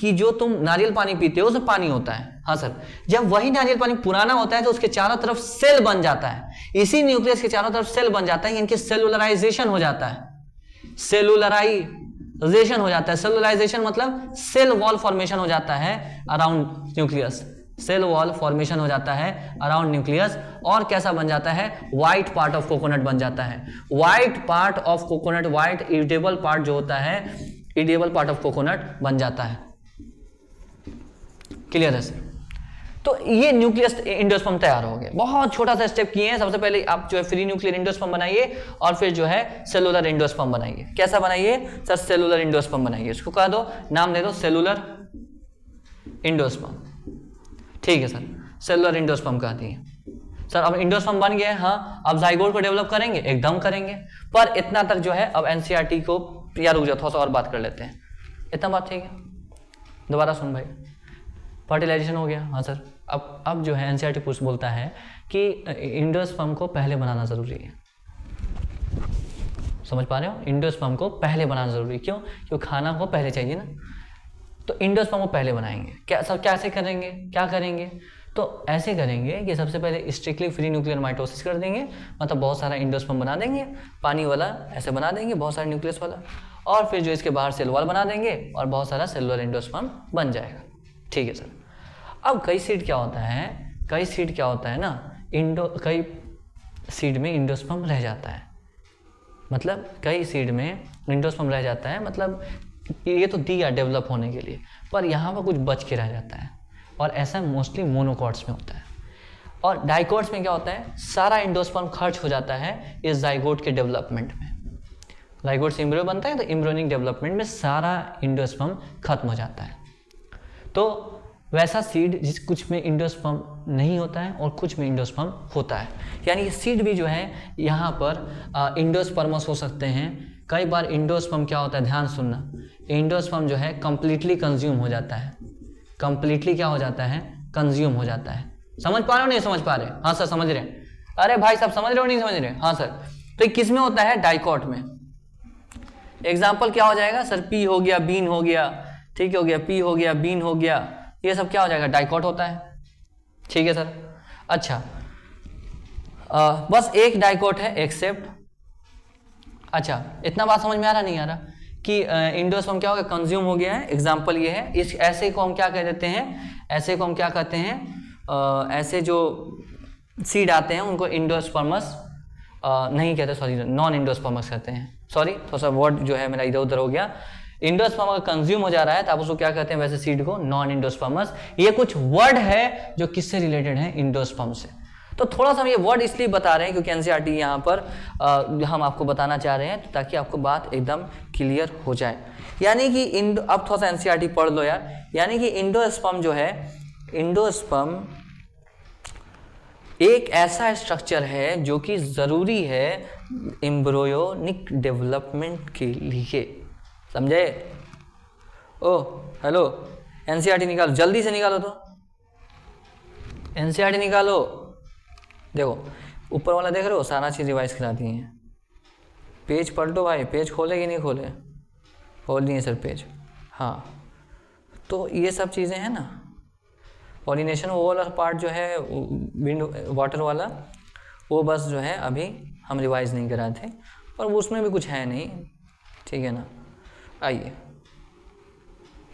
कि जो तुम नारियल पानी पीते हो उसमें पानी होता है। हाँ सर, जब वही नारियल पानी पुराना होता है तो उसके चारों तरफ सेल बन जाता है, इसी न्यूक्लियस के चारों तरफ सेल बन जाता है, इनके सेलुलराइजेशन हो जाता है। सेलुलराइजेशन हो जाता है, सेलुलराइजेशन मतलब सेल वॉल फॉर्मेशन हो जाता है around nucleus, cell wall formation हो जाता है अराउंड न्यूक्लियस। और कैसा बन जाता है, व्हाइट पार्ट ऑफ कोकोनट बन जाता है। White part of coconut, white edible part जो होता है, इडिबल पार्ट ऑफ कोकोनट बन जाता है। क्लियर है सर? तो ये न्यूक्लियस एंडोस्पर्म तैयार हो गए। बहुत छोटा सा स्टेप किए हैं। सबसे पहले आप जो है फ्री न्यूक्लियर एंडोस्पर्म बनाइए और फिर जो है सेलुलर एंडोस्पर्म बनाइए। कैसा बनाइए सर? सेलुलर एंडोस्पर्म बनाइए। इसको कह दो, नाम दे दो सेलुलर एंडोस्पर्म। ठीक है सर, सेलुलर एंडोस्पर्म कह दिए। सर अब एंडोस्पर्म बन गया है, हाँ, अब जाइगोट को डेवलप करेंगे, एकदम करेंगे। पर इतना तक जो है अब एनसीईआरटी को, यार रुक जाओ थोड़ा सा और बात कर लेते हैं। इतना बात ठीक है, दोबारा सुन भाई। फर्टिलाइजेशन हो गया, हाँ सर। अब जो है एनसीईआरटी पूछ बोलता है कि एंडोस्पर्म को पहले बनाना जरूरी है। समझ पा रहे हो? एंडोस्पर्म को पहले बनाना जरूरी है। क्यों? क्योंकि खाना को पहले चाहिए ना, तो एंडोस्पर्म को पहले बनाएंगे। क्या सब कैसे करेंगे? क्या करेंगे? तो ऐसे करेंगे कि सबसे पहले स्ट्रिक्टली फ्री न्यूक्लियर माइटोसिस कर देंगे, मतलब बहुत सारा एंडोस्पर्म बना देंगे, पानी वाला ऐसे बना देंगे, बहुत सारा न्यूक्लियस वाला, और फिर जो इसके बाहर सेल वॉल बना देंगे और बहुत सारा सेलुलर एंडोस्पर्म बन जाएगा। ठीक है सर। अब कई सीड क्या होता है ना, कई सीड में एंडोस्पर्म रह जाता है, मतलब कई सीड में एंडोस्पर्म रह जाता है, मतलब ये तो दिया डेवलप होने के लिए, पर यहाँ पर कुछ बच के रह जाता है। और ऐसा मोस्टली मोनोकॉट्स में होता है। और डाइकॉट्स में क्या होता है, सारा एंडोस्पर्म खर्च हो जाता है इस जाइगोट के डेवलपमेंट में। जाइगोट से एम्ब्रियो बनता है तो एम्ब्रियोनिक डेवलपमेंट में सारा एंडोस्पर्म खत्म हो जाता है। तो वैसा सीड जिस कुछ में एंडोस्पर्म नहीं होता है और कुछ में एंडोस्पर्म होता है, यानी ये सीड भी जो है यहाँ पर एंडोस्पर्मस हो सकते हैं। कई बार एंडोस्पर्म क्या होता है, ध्यान सुनना, एंडोस्पर्म जो है कंप्लीटली कंज्यूम हो जाता है। कंप्लीटली क्या हो जाता है, कंज्यूम हो जाता है। समझ पा रहे हो नहीं समझ पा रहे? हाँ सर समझ रहे हैं। अरे भाई साहब समझ रहे हो नहीं समझ रहे? हाँ सर। तो ये किस में होता है, डाइकॉट में। एग्जाम्पल क्या हो जाएगा सर, पी हो गया, बीन हो गया, ठीक हो गया, पी हो गया, बीन हो गया, ये सब क्या हो जाएगा, डाइकॉट होता है। ठीक है सर। अच्छा, बस एक डाइकॉट है एक्सेप्ट। अच्छा, इतना बात समझ में आ रहा नहीं आ रहा कि एंडोस्पर्म क्या हो गया, कंज्यूम हो गया है। एग्जाम्पल ये है, इस ऐसे को हम क्या कह देते हैं, ऐसे को हम क्या कहते हैं, ऐसे जो सीड आते हैं उनको एंडोस्पर्मस नहीं कहते, सॉरी नॉन एंडोस्पर्मस कहते हैं। सॉरी थोड़ा सा वर्ड जो है मेरा इधर उधर हो गया। एंडोस्पर्म अगर कंज्यूम हो जा रहा है तो आप उसको क्या कहते हैं, वैसे सीड को नॉन एंडोस्पर्मस। ये कुछ वर्ड है जो किससे रिलेटेड है, एंडोस्पर्म से। तो थोड़ा सा हम ये वर्ड इसलिए बता रहे हैं क्योंकि एनसीईआरटी यहाँ पर हम आपको बताना चाह रहे हैं, तो ताकि आपको बात एकदम क्लियर हो जाए। यानी कि अब थोड़ा सा एनसीईआरटी पढ़ लो यार। यानी कि एंडोस्पर्म जो है, एंडोस्पर्म एक ऐसा स्ट्रक्चर है जो कि ज़रूरी है एम्ब्रियोनिक डेवलपमेंट के लिए। समझे? ओ हेलो, एनसीईआरटी निकालो, जल्दी से निकालो, तो एनसीईआरटी निकालो। देखो ऊपर वाला देख रहे हो, सारा चीज़ रिवाइज करा दी है। पेज पलटो भाई, पेज खोले कि नहीं खोले? खोल दिए सर पेज। हाँ, तो ये सब चीज़ें हैं ना। पॉलिनेशन वो वाला पार्ट जो है विंड वाटर वाला, वो बस जो है अभी हम रिवाइज नहीं कराए थे, और उसमें भी कुछ है नहीं। ठीक है ना? आइए,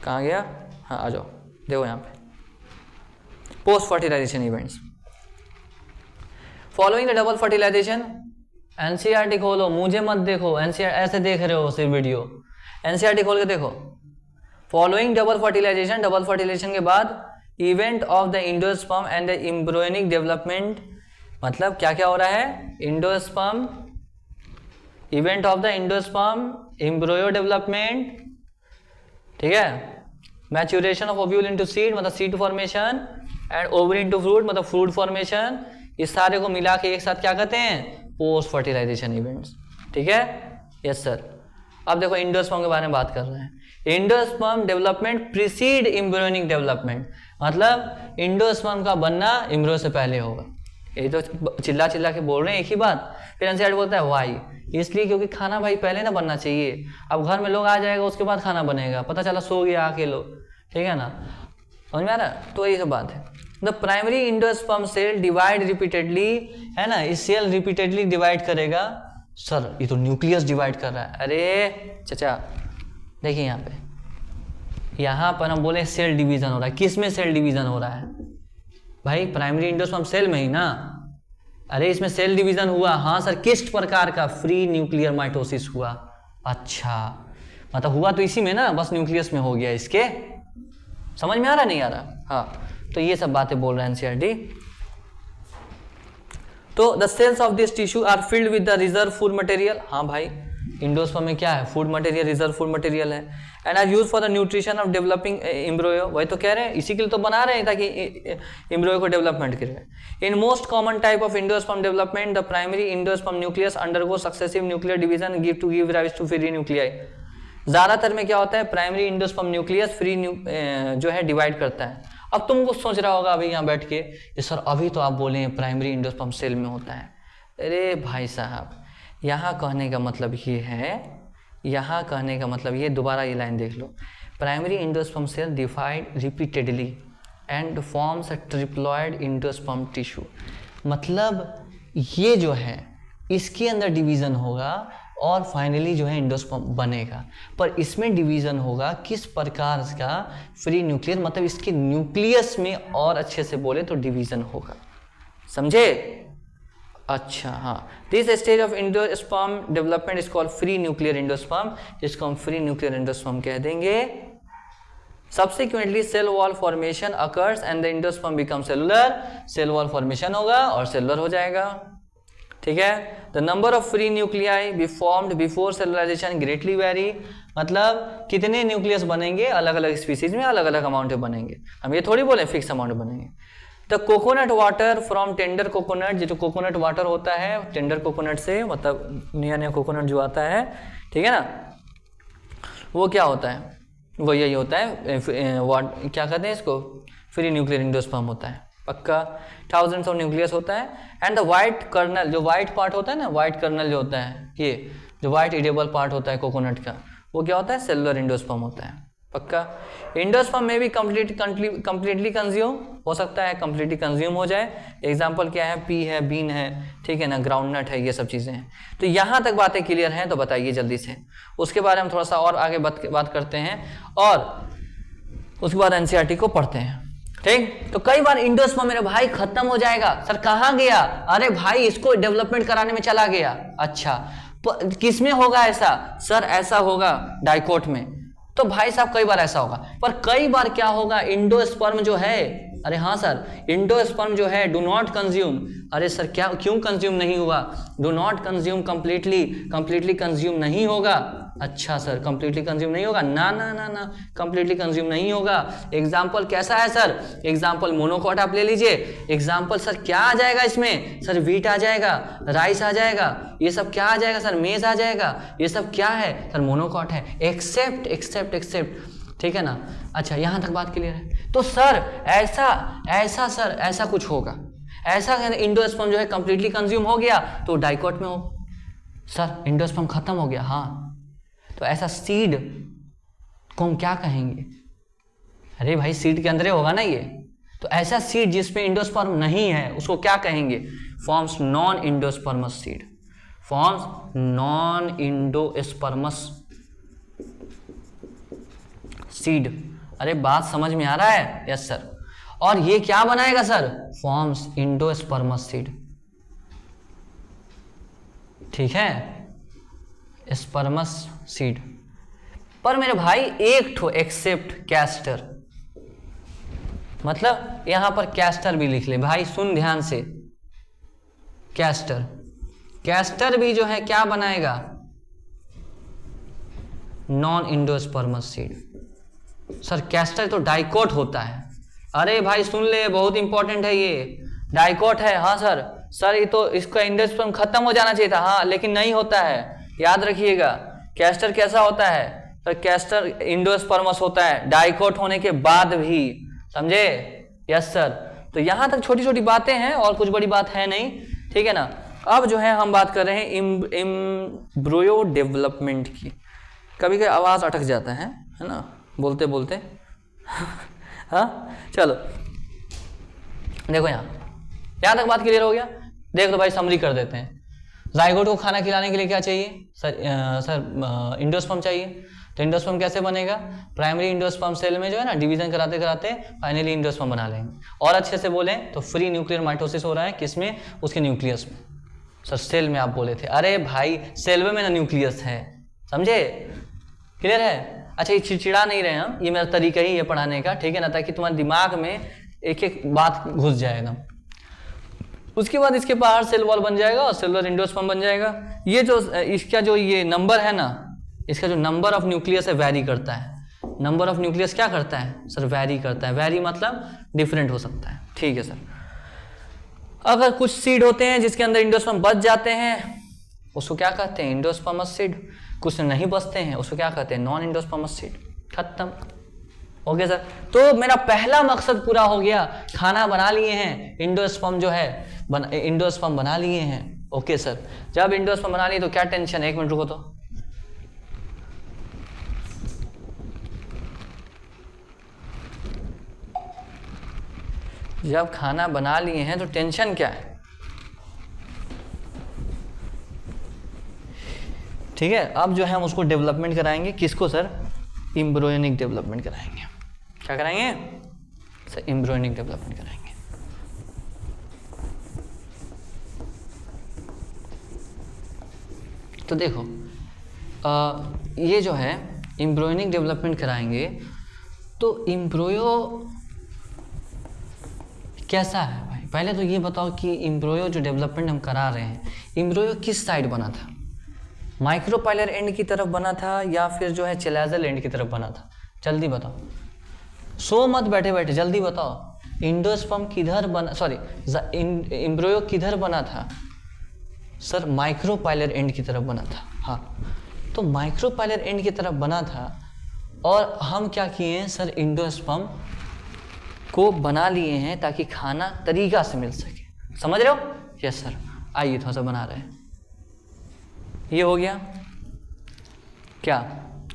कहाँ गया? हाँ आ जाओ, देखो यहाँ पे post fertilization events following the double fertilization. NCERT खोलो, मुझे मत देखो, एनसीईआरटी ऐसे देख रहे हो सिर्फ वीडियो। एनसीईआरटी खोल के देखो। Following double fertilization, double fertilization के बाद event of the endosperm and the embryonic development, मतलब क्या क्या हो रहा है, endosperm, event of the endosperm, embryo development, ठीक है, maturation of ovule into seed मतलब seed formation, and ovary into fruit मतलब फ्रूट फॉर्मेशन। इस सारे को मिला के एक साथ क्या कहते हैं, पोस्ट फर्टिलाइजेशन इवेंट्स। ठीक है? Yes sir. अब देखो एंडोस्पर्म के बारे में बात कर रहे हैं। Endosperm development preceded embryonic development, मतलब एंडोस्पर्म का बनना एम्ब्रियो से पहले होगा। यही तो चिल्ला चिल्ला के बोल रहे हैं एक ही बात। फिर एनसीईआरटी बोलता है वाई, इसलिए क्योंकि खाना भाई पहले ना बनना चाहिए। अब घर में लोग आ जाएगा उसके बाद खाना बनेगा, पता चला सो गया आके लोग, ठीक है ना, समझ में आ रहा है? तो ये सब बात है। The primary endosperm cell divide repeatedly, है ना, इस सेल रिपीटेडली डिवाइड करेगा। सर ये तो न्यूक्लियस डिवाइड कर रहा है। अरे चचा देखिए यहाँ पर हम बोले सेल डिवीजन हो रहा है, किस में सेल डिवीजन हो रहा है भाई? प्राइमरी एंडोस्पर्म सेल में ही ना। अरे इसमें सेल डिवीजन हुआ, हाँ सर, किस प्रकार का? फ्री न्यूक्लियर माइटोसिस हुआ। अच्छा, मतलब हुआ तो इसी में ना, बस न्यूक्लियस में हो गया इसके। समझ में आ रहा नहीं आ रहा? हाँ, तो ये सब बातें बोल रहे हैं एनसीईआरटी। तो the cells of this tissue are filled with the reserve food material. हाँ भाई, एंडोस्पर्म में क्या है? Food material, reserve food material है। And are used for the nutrition of developing embryo. वही तो कह रहे हैं, इसी के लिए तो बना रहे हैं ताकि एम्ब्रियो को डेवलपमेंट करे। In most common type of endosperm development the primary endosperm nucleus undergo successive nuclear division give rise to free nuclei. ज्यादातर में क्या होता है? प्राइमरी एंडोस्पर्म न्यूक्लियस फ्री जो है डिवाइड करता है। अब तुमको सोच रहा होगा अभी यहाँ बैठ के, सर अभी तो आप बोले हैं प्राइमरी एंडोस्पर्म सेल में होता है। अरे भाई साहब, यहाँ कहने का मतलब ये है, यहाँ कहने का मतलब ये, दोबारा ये लाइन देख लो। Primary endosperm cell divide repeatedly and forms a triploid endosperm tissue. मतलब ये जो है इसके अंदर डिवीजन होगा और फाइनली जो है एंडोस्पर्म बनेगा। पर इसमें डिवीजन होगा किस प्रकार का? फ्री न्यूक्लियर, मतलब इसके न्यूक्लियस में और अच्छे से बोले तो डिवीजन होगा। समझे? अच्छा हाँ, this stage of endosperm development is called free nuclear endosperm, जिसको हम फ्री न्यूक्लियर एंडोस्पर्म कह देंगे। Subsequently, cell wall formation occurs and the endosperm becomes cellular. Cell wall formation होगा और cellular हो जाएगा। ठीक है। The number of free nuclei be formed before cellularization greatly vary. मतलब कितने न्यूक्लियस बनेंगे अलग अलग स्पीसीज में, अलग अलग अमाउंट में बनेंगे। हम ये थोड़ी बोले फिक्स अमाउंट बनेंगे। The coconut water from tender coconut, जो कोकोनट वाटर होता है टेंडर कोकोनट से, मतलब नया नया कोकोनट जो आता है, ठीक है ना, वो क्या होता है? वो यही होता है, क्या कहते हैं इसको? फ्री न्यूक्लियर एंडोस्पर्म होता है, पक्का। थाउजेंड्स ऑफ न्यूक्लियस होता है। एंड द वाइट कर्नल, जो वाइट पार्ट होता है ना, वाइट कर्नल जो होता है, ये जो वाइट इडेबल पार्ट होता है कोकोनट का, वो क्या होता है? सेलुलर एंडोस्पर्म होता है, पक्का। एंडोस्पर्म में भी कंप्लीटली कंज्यूम हो सकता है, कंप्लीटली कंज्यूम हो जाए। एग्जाम्पल क्या है? पी है, बीन है, ठीक है ना, ग्राउंडनट है, ये सब चीज़ें हैं। तो यहाँ तक बातें क्लियर हैं तो बताइए जल्दी से, उसके बारे में थोड़ा सा और आगे बात करते हैं और उसके बाद एनसीईआरटी को पढ़ते हैं, ठीक। तो कई बार एंडोस्पर्म मेरे भाई खत्म हो जाएगा, सर कहाँ गया? अरे भाई इसको डेवलपमेंट कराने में चला गया। अच्छा, किस में होगा ऐसा? सर ऐसा होगा डाइकोट में। तो भाई साहब कई बार ऐसा होगा, पर कई बार क्या होगा? एंडोस्पर्म जो है, अरे हाँ सर, एंडोस्पर्म जो है डू नॉट कंज्यूम। अरे सर क्या, क्यों कंज्यूम नहीं हुआ? Do not consume completely consume नहीं होगा। अच्छा सर, कंप्लीटली कंज्यूम नहीं होगा? ना ना ना ना, कंप्लीटली कंज्यूम नहीं होगा। एग्जाम्पल कैसा है सर? एग्जाम्पल मोनोकॉट आप ले लीजिए। एग्जाम्पल सर क्या आ जाएगा इसमें? सर वीट आ जाएगा, राइस आ जाएगा, ये सब क्या आ जाएगा सर? मेज आ जाएगा, ये सब क्या है सर? मोनोकॉट है। एक्सेप्ट, ठीक है ना। अच्छा, यहाँ तक बात क्लियर है। तो सर ऐसा सर ऐसा कुछ होगा, ऐसा एंडोस्पर्म जो है कंप्लीटली कंज्यूम हो गया तो डाइकोट में हो। सर एंडोस्पर्म खत्म हो गया, हाँ, तो ऐसा सीड को हम क्या कहेंगे? अरे भाई सीड के अंदर होगा ना ये, तो ऐसा सीड जिसमें एंडोस्पर्म नहीं है उसको क्या कहेंगे? Forms non endosperms seed, forms non endosperms seed. अरे बात समझ में आ रहा है? Yes sir. और ये क्या बनाएगा सर? फॉर्म्स एंडोस्पर्मस सीड, ठीक है, स्पर्मस सीड। पर मेरे भाई एक ठो एक्सेप्ट कैस्टर, मतलब यहां पर कैस्टर भी लिख ले भाई, सुन ध्यान से। कैस्टर भी जो है क्या बनाएगा? Non endosperms seed. Sir castor तो डाइकोट होता है। अरे भाई सुन ले, बहुत इंपॉर्टेंट है ये, डाइकोट है। हाँ सर ये तो इसका एंडोस्पर्म खत्म हो जाना चाहिए था, हाँ, लेकिन नहीं होता है, याद रखिएगा। कैस्टर कैसा होता है? सर कैस्टर एंडोस्पर्मस होता है डाइकोट होने के बाद भी, समझे? Yes sir. तो यहां तक छोटी छोटी बातें हैं और कुछ बड़ी बात है नहीं, ठीक है ना। अब जो है हम बात कर रहे हैं एम्ब्रियो डेवलपमेंट की। कभी कभी आवाज अटक जाता है ना बोलते बोलते, हाँ चलो देखो यहाँ तक बात क्लियर हो गया। देख लो भाई समरी कर देते हैं। जाइगोट को खाना खिलाने के लिए क्या चाहिए सर इंडोस्पर्म चाहिए। तो इंडोस्पर्म कैसे बनेगा, प्राइमरी इंडोस्पर्म सेल में जो है ना डिवीजन कराते कराते फाइनली इंडोस्पर्म बना लेंगे। और अच्छे से बोलें तो फ्री न्यूक्लियर माइटोसिस हो रहा है किसमें, उसके न्यूक्लियस में। सर सेल में आप बोले थे, अरे भाई सेल में ना न्यूक्लियस है, समझे, क्लियर है। अच्छा ये चिड़चिड़ा नहीं रहे हम, ये मेरा तरीका ही है पढ़ाने का, ठीक है ना, ताकि तुम्हारे दिमाग में एक एक बात घुस जाएगा। उसके बाद इसके बाहर सेल वॉल बन जाएगा और सेलुलर इंडोस्पर्म बन जाएगा। ये जो इसका जो ये नंबर है ना, इसका जो नंबर ऑफ न्यूक्लियस है वैरी करता है। नंबर ऑफ न्यूक्लियस क्या करता है सर, वैरी करता है। वैरी मतलब डिफरेंट हो सकता है, ठीक है सर। अगर कुछ सीड होते हैं जिसके अंदर इंडोस्पर्म बच जाते हैं उसको क्या कहते हैं, इंडोस्पर्मस सीड। कुछ नहीं बचते हैं उसको क्या कहते हैं, नॉन इंडोस्पर्मस सीड। खत्म, ओके सर। तो मेरा पहला मकसद पूरा हो गया, खाना बना लिए हैं, इंडोस्पर्म जो है इंडोस्पर्म बना लिए हैं, ओके सर। जब इंडोस्पर्म बना लिए तो क्या टेंशन है, एक मिनट रुको तो। जब खाना बना लिए हैं तो टेंशन क्या है, ठीक है। अब जो है हम उसको डेवलपमेंट कराएंगे, किसको सर, एम्ब्रियोनिक डेवलपमेंट कराएंगे। क्या कराएंगे सर, एम्ब्रियोनिक डेवलपमेंट कराएंगे। तो देखो ये जो है एम्ब्रियोनिक डेवलपमेंट कराएंगे तो एम्ब्रियो कैसा है भाई, पहले तो ये बताओ कि एम्ब्रियो जो डेवलपमेंट हम करा रहे हैं, एम्ब्रियो किस साइड बना था, माइक्रोपाइलर एंड की तरफ बना था या फिर जो है चेलाजल एंड की तरफ बना था, जल्दी बताओ। सो मत बैठे बैठे, जल्दी बताओ। इंडोस्पर्म किधर बना, सॉरी एम्ब्रियो किधर बना था सर, माइक्रोपाइलर एंड की तरफ बना था। हाँ तो माइक्रोपाइलर एंड की तरफ बना था और हम क्या किए हैं सर, इंडोस्पर्म को बना लिए हैं ताकि खाना तरीका से मिल सके, समझ रहे हो। यस सर, आइए थोड़ा सा बना रहे हैं। ये हो गया क्या,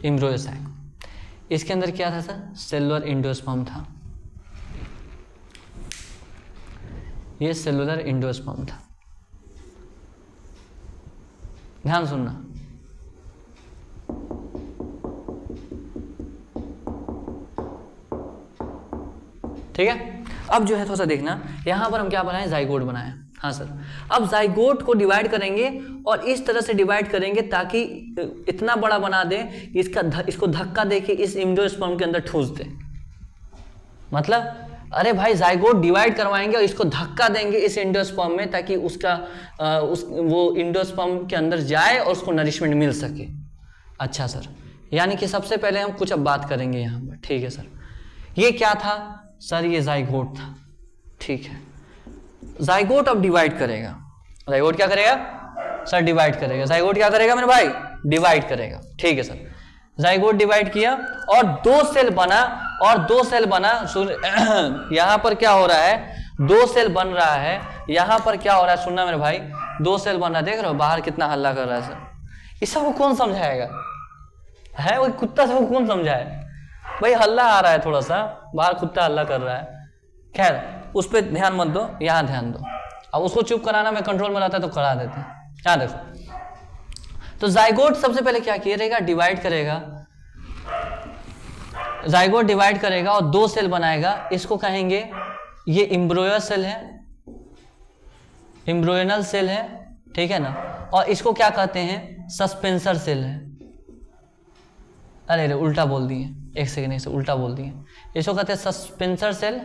एम्ब्रियो सैक। इसके अंदर क्या था सर, सेलुलर इंडोस्पर्म था, ये सेलुलर इंडोस्पर्म था। ध्यान सुनना, ठीक है। अब जो है थोड़ा सा देखना, यहां पर हम क्या बनाए, जाइगोट बनाए। हाँ सर, अब जाइगोट को डिवाइड करेंगे और इस तरह से डिवाइड करेंगे ताकि इतना बड़ा बना दे इसको धक्का दे के इस एंडोस्पर्म के अंदर ठूस दे। मतलब अरे भाई जाइगोट डिवाइड करवाएंगे और इसको धक्का देंगे इस एंडोस्पर्म में ताकि उसका वो एंडोस्पर्म के अंदर जाए और उसको नरिशमेंट मिल सके। अच्छा सर, यानी कि सबसे पहले हम कुछ अब बात करेंगे यहाँ पर, ठीक है सर। ये क्या था सर, ये जाइगोट था, ठीक है। जाइगोट अब डिवाइड करेगा, जाइगोट क्या करेगा सर, डिवाइड करेगा। जाइगोट क्या करेगा मेरे भाई, डिवाइड करेगा, ठीक है सर। जाइगोट डिवाइड किया और दो सेल बना, और दो सेल बना, यहां पर क्या हो रहा है, दो सेल बन रहा है, यहां पर क्या हो रहा है, सुनना मेरे भाई, दो सेल बन रहा है, देख रहे हो बाहर कितना हल्ला कर रहा है सर। इस सबको कौन समझाएगा, है वो कुत्ता सबको कौन समझाए भाई, हल्ला आ रहा है थोड़ा सा, बाहर कुत्ता हल्ला कर रहा है। खैर उस पर ध्यान मत दो, यहाँ ध्यान दो। अब उसको चुप कराना में कंट्रोल में रहता है तो करा देते हैं। यहाँ देखो, तो जाइगोट सबसे पहले क्या किएगा, डिवाइड करेगा, जाइगोट डिवाइड करेगा और दो सेल बनाएगा। इसको कहेंगे ये एम्ब्रियो सेल है, एम्ब्रियोनल सेल है, ठीक है ना। और इसको क्या कहते हैं, सस्पेंसर सेल है। अरे उल्टा बोल दिए, एक सेकेंड से उल्टा बोल दिए। इसको कहते हैं सस्पेंसर सेल,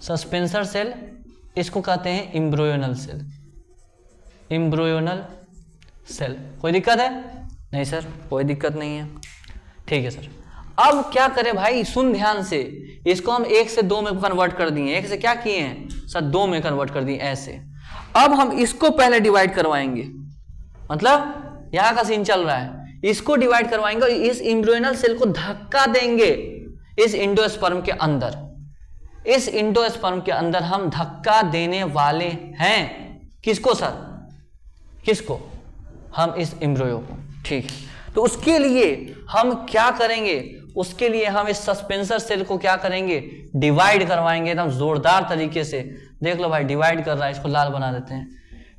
सस्पेंसर सेल। इसको कहते हैं एम्ब्रियोनल सेल, एम्ब्रियोनल सेल। कोई दिक्कत है नहीं सर, कोई दिक्कत नहीं है, ठीक है सर। अब क्या करें भाई, सुन ध्यान से, इसको हम 1 से 2 में कन्वर्ट कर दिए, 1 से क्या किए हैं सर, 2 में कन्वर्ट कर दिए ऐसे। अब हम इसको पहले डिवाइड करवाएंगे, मतलब यहां का सीन चल रहा है, इसको डिवाइड करवाएंगे और इस एम्ब्रियोनल सेल को धक्का देंगे इस एंडोस्पर्म के अंदर। इस एंडोस्पर्म के अंदर हम धक्का देने वाले हैं, किसको सर, किसको, हम इस एम्ब्रियो को, ठीक है। तो उसके लिए हम क्या करेंगे, उसके लिए हम इस सस्पेंसर सेल को क्या करेंगे, डिवाइड करवाएंगे एकदम जोरदार तरीके से। देख लो भाई डिवाइड कर रहा है, इसको लाल बना देते हैं,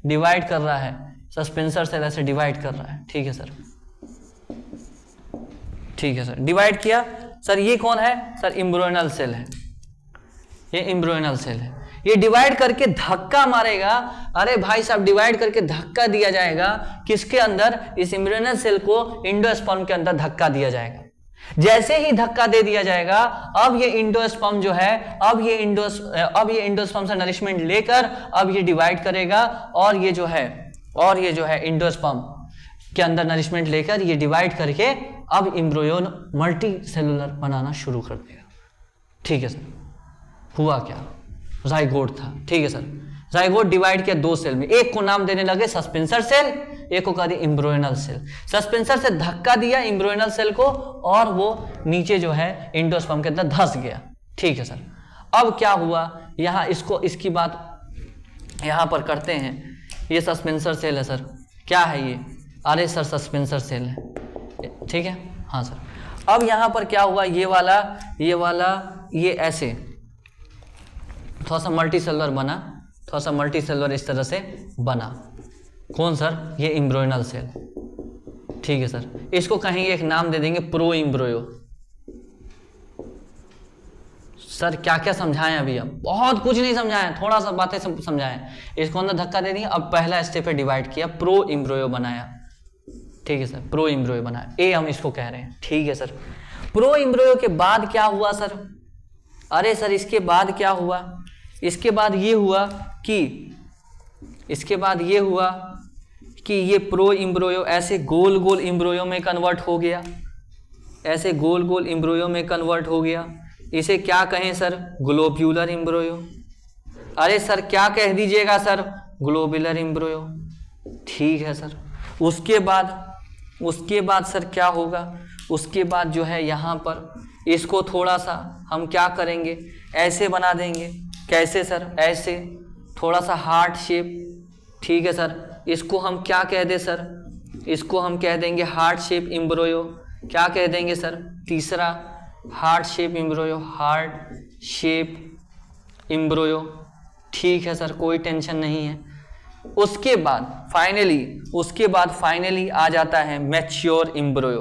डिवाइड कर रहा है सस्पेंसर सेल, ऐसे डिवाइड कर रहा है। ठीक है सर, ठीक है सर, डिवाइड किया सर। ये कौन है सर, एम्ब्रियोनल सेल है, ये एम्ब्रियोनल सेल है। ये डिवाइड करके धक्का मारेगा, अरे भाई साहब डिवाइड करके धक्का दिया जाएगा किसके अंदर, इस एम्ब्रियोनल सेल को एंडोस्पर्म के अंदर धक्का दिया जाएगा। जैसे ही धक्का दे दिया जाएगा, अब ये एंडोस्पर्म जो है, अब ये एंडोस्पर्म से नरिशमेंट लेकर अब ये डिवाइड करेगा, और ये जो है एंडोस्पर्म के अंदर नरिशमेंट लेकर ये डिवाइड करके अब एम्ब्रियो मल्टी सेलुलर बनाना शुरू कर देगा। ठीक है सर, हुआ क्या, जाइगोट था। ठीक है सर, जाइगोट डिवाइड किया दो सेल में, एक को नाम देने लगे सस्पेंसर सेल, एक को कह दिया एम्ब्रियोनल सेल। सस्पेंसर से धक्का दिया एम्ब्रियोनल सेल को, और वो नीचे जो है एंडोस्पर्म के अंदर धंस गया। ठीक है सर, अब क्या हुआ, यहाँ इसकी बात यहाँ पर करते हैं। ये सस्पेंसर सेल है सर, क्या है ये, अरे सर सस्पेंसर सेल है। ठीक है, हाँ सर। अब यहाँ पर क्या हुआ, ये ऐसे थोड़ा सा मल्टी सेलुलर बना, थोड़ा सा मल्टी सेलुलर इस तरह से बना। कौन सर, ये एम्ब्रियोनल सेल। ठीक है सर, इसको कहेंगे, एक नाम दे देंगे प्रो एम्ब्रियो। सर क्या क्या समझाएं अभी, अब बहुत कुछ नहीं समझाएं, थोड़ा सा बातें समझाएं। इसको अंदर धक्का दे दिया, अब पहला स्टेप है डिवाइड किया, प्रो एम्ब्रियो बनाया। ठीक है सर, प्रो एम्ब्रियो बनाया, ए हम इसको कह रहे हैं। ठीक है सर, प्रो एम्ब्रियो के बाद क्या हुआ सर, अरे सर इसके बाद क्या हुआ, इसके बाद ये हुआ कि ये प्रो एम्ब्रियो ऐसे गोल गोल एम्ब्रियो में कन्वर्ट हो गया, ऐसे गोल गोल एम्ब्रियो में कन्वर्ट हो गया। इसे क्या कहें सर, ग्लोब्यूलर एम्ब्रियो। अरे सर क्या कह दीजिएगा सर, ग्लोब्यूलर एम्ब्रियो। ठीक है सर, उसके बाद सर क्या होगा, उसके बाद जो है यहाँ पर इसको थोड़ा सा हम क्या करेंगे, ऐसे बना देंगे। कैसे सर, ऐसे थोड़ा सा हार्ट शेप। ठीक है सर, इसको हम क्या कह दें सर, इसको हम कह देंगे हार्ट शेप एम्ब्रियो। क्या कह देंगे सर, तीसरा heart shape embryo, heart shape embryo. ठीक है सर, कोई टेंशन नहीं है। उसके बाद फाइनली आ जाता है मैच्योर एम्ब्रियो।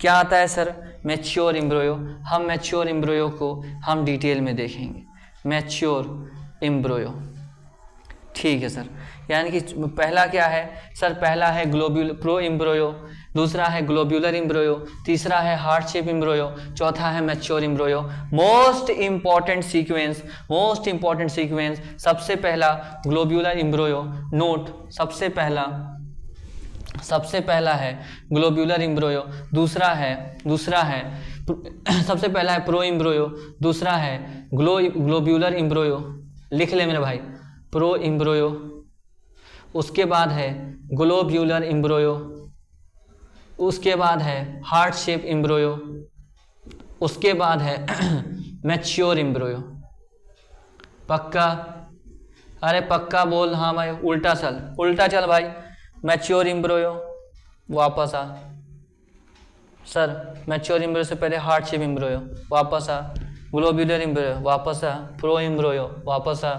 क्या आता है सर, मैच्योर एम्ब्रियो। हम मैच्योर एम्ब्रियो को हम डिटेल में देखेंगे, मैच्योर एम्ब्रियो। ठीक है सर, यानी कि पहला क्या है सर, पहला है प्रो एम्ब्रियो, दूसरा है ग्लोब्यूलर एम्ब्रियो, तीसरा है हार्ट शेप एम्ब्रियो, चौथा है mature embryo. Most important sequence, सबसे पहला ग्लोब्यूलर एम्ब्रियो। नोट, सबसे पहला है ग्लोब्यूलर एम्ब्रियो, दूसरा है सबसे पहला है प्रो एम्ब्रियो, दूसरा है ग्लोब्यूलर एम्ब्रियो। लिख ले मेरे भाई, प्रो एम्ब्रियो, उसके बाद है ग्लोब्यूलर एम्ब्रियो, उसके बाद है हार्ट शेप एम्ब्रियो, उसके बाद है मैच्योर एम्ब्रियो। पक्का, अरे पक्का बोल, हाँ भाई, उल्टा चल भाई। मैच्योर एम्ब्रियो वापस आ सर, मैच्योर एम्ब्रियो से पहले हार्ट शेप एम्ब्रियो वापस आ, ग्लोब्यूलर एम्ब्रियो वापस आ, प्रो एम्ब्रियो वापस आ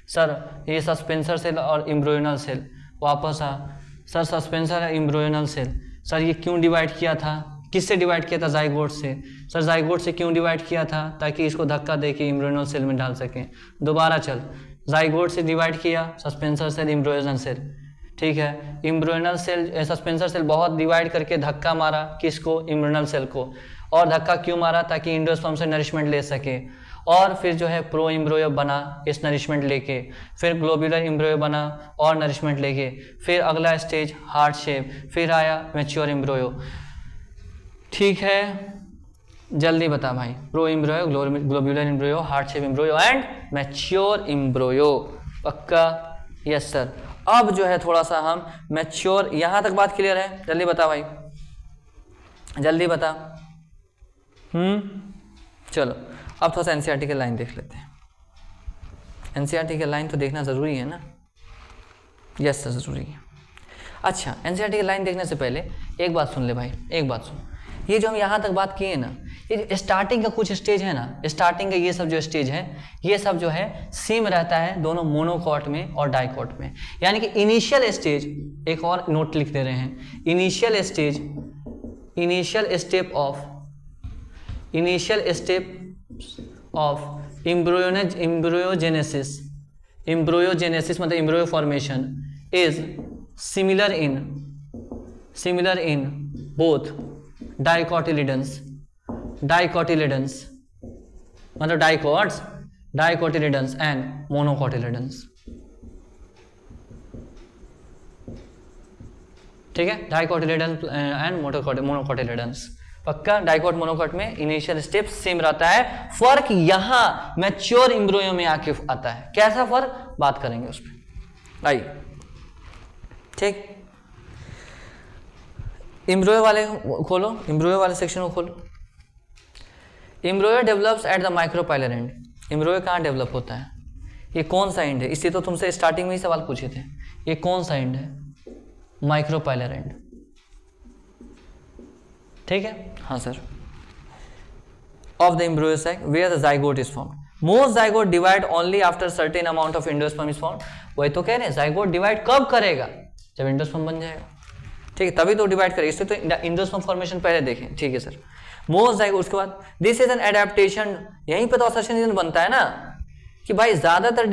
सर, ये सस्पेंसर सेल और एम्ब्रियोनल सेल वापस आ सर, सस्पेंसर और एम्ब्रियोनल सेल। सर ये क्यों डिवाइड किया था, किससे डिवाइड किया था, जाइगोट से। सर जाइगोट से क्यों डिवाइड किया था, ताकि इसको धक्का देके एम्ब्रियोनल सेल में डाल सकें। दोबारा चल, जाइगोट से डिवाइड किया, सस्पेंसर सेल, एम्ब्रियोनल सेल। ठीक है, एम्ब्रियोनल सेल, सस्पेंसर सेल बहुत डिवाइड करके धक्का मारा, किसको, एम्ब्रियोनल सेल को। और धक्का क्यों मारा, ताकि एंडोस्पर्म से नरिशमेंट ले सके। और फिर जो है प्रो एम्ब्रियो बना इस नरिशमेंट लेके, फिर ग्लोब्यूलर एम्ब्रियो बना और नरिशमेंट लेके, फिर अगला स्टेज हार्ट शेप, फिर आया मैच्योर एम्ब्रियो। ठीक है, जल्दी बता भाई, pro embryo, globular embryo, heart shape embryo and mature embryo. पक्का, यस सर। अब जो है थोड़ा सा हम मैच्योर, यहाँ तक बात क्लियर है, जल्दी बता भाई, जल्दी बता। चलो अब थोड़ा सा एनसीईआरटी के लाइन देख लेते हैं। एनसीईआरटी के लाइन तो देखना ज़रूरी है ना, यस सर ज़रूरी है। अच्छा, एनसीईआरटी की लाइन देखने से पहले एक बात सुन ले भाई, एक बात सुन। ये जो हम यहाँ तक बात किए ना, ये स्टार्टिंग का कुछ स्टेज है ना, स्टार्टिंग का ये सब जो स्टेज है, ये सब जो है सेम रहता है दोनों मोनोकॉट में और डाइकॉट में। यानी कि इनिशियल स्टेज, एक और नोट लिख दे रहे हैं, इनिशियल स्टेप ऑफ एम्ब्रियोजेनेसिस मतलब embryo formation is similar in both dicotyledons मतलब डाइकोटिलिडन्स एंड मोनोकोटिलिडन्स। ठीक है, डाइकोटिलिडन्स एंड मोनोकोटिलिडन्स। पक्का, डाइकोट मोनोकोट में इनिशियल स्टेप सेम रहता है, फर्क यहां मैच्योर एम्ब्रियो में आके आता है। कैसा फर्क, बात करेंगे उस पर। आइए, ठीक, एम्ब्रियो वाले खोलो, एम्ब्रियो वाले सेक्शन को खोलो। Embryo develops at the micropylar and. Embryo कहाँ डेवलप होता है, ये कौन सा एंड है, इससे तो तुमसे स्टार्टिंग में ही सवाल पूछे थे, ये कौन सा एंड है, माइक्रोपाइलर एंड। ठीक है, हाँ sir. Of the embryo sac where the zygote is formed. Most zygote divide only after certain amount of endosperm is formed. वही तो कह रहे हैं, जाइगोट डिवाइड कब करेगा, जब एंडोस्पर्म बन जाएगा। ठीक है, तभी तो डिवाइड करेगा, इससे तो एंडोस्पर्म फॉर्मेशन पहले देखें। ठीक है सर, मोस्ट जाइगोट, उसके बाद दिस इज एन एडेप्टेशन। यहीं पे तो असर्शन रीजन बनता है ना कि भाई ज्यादातर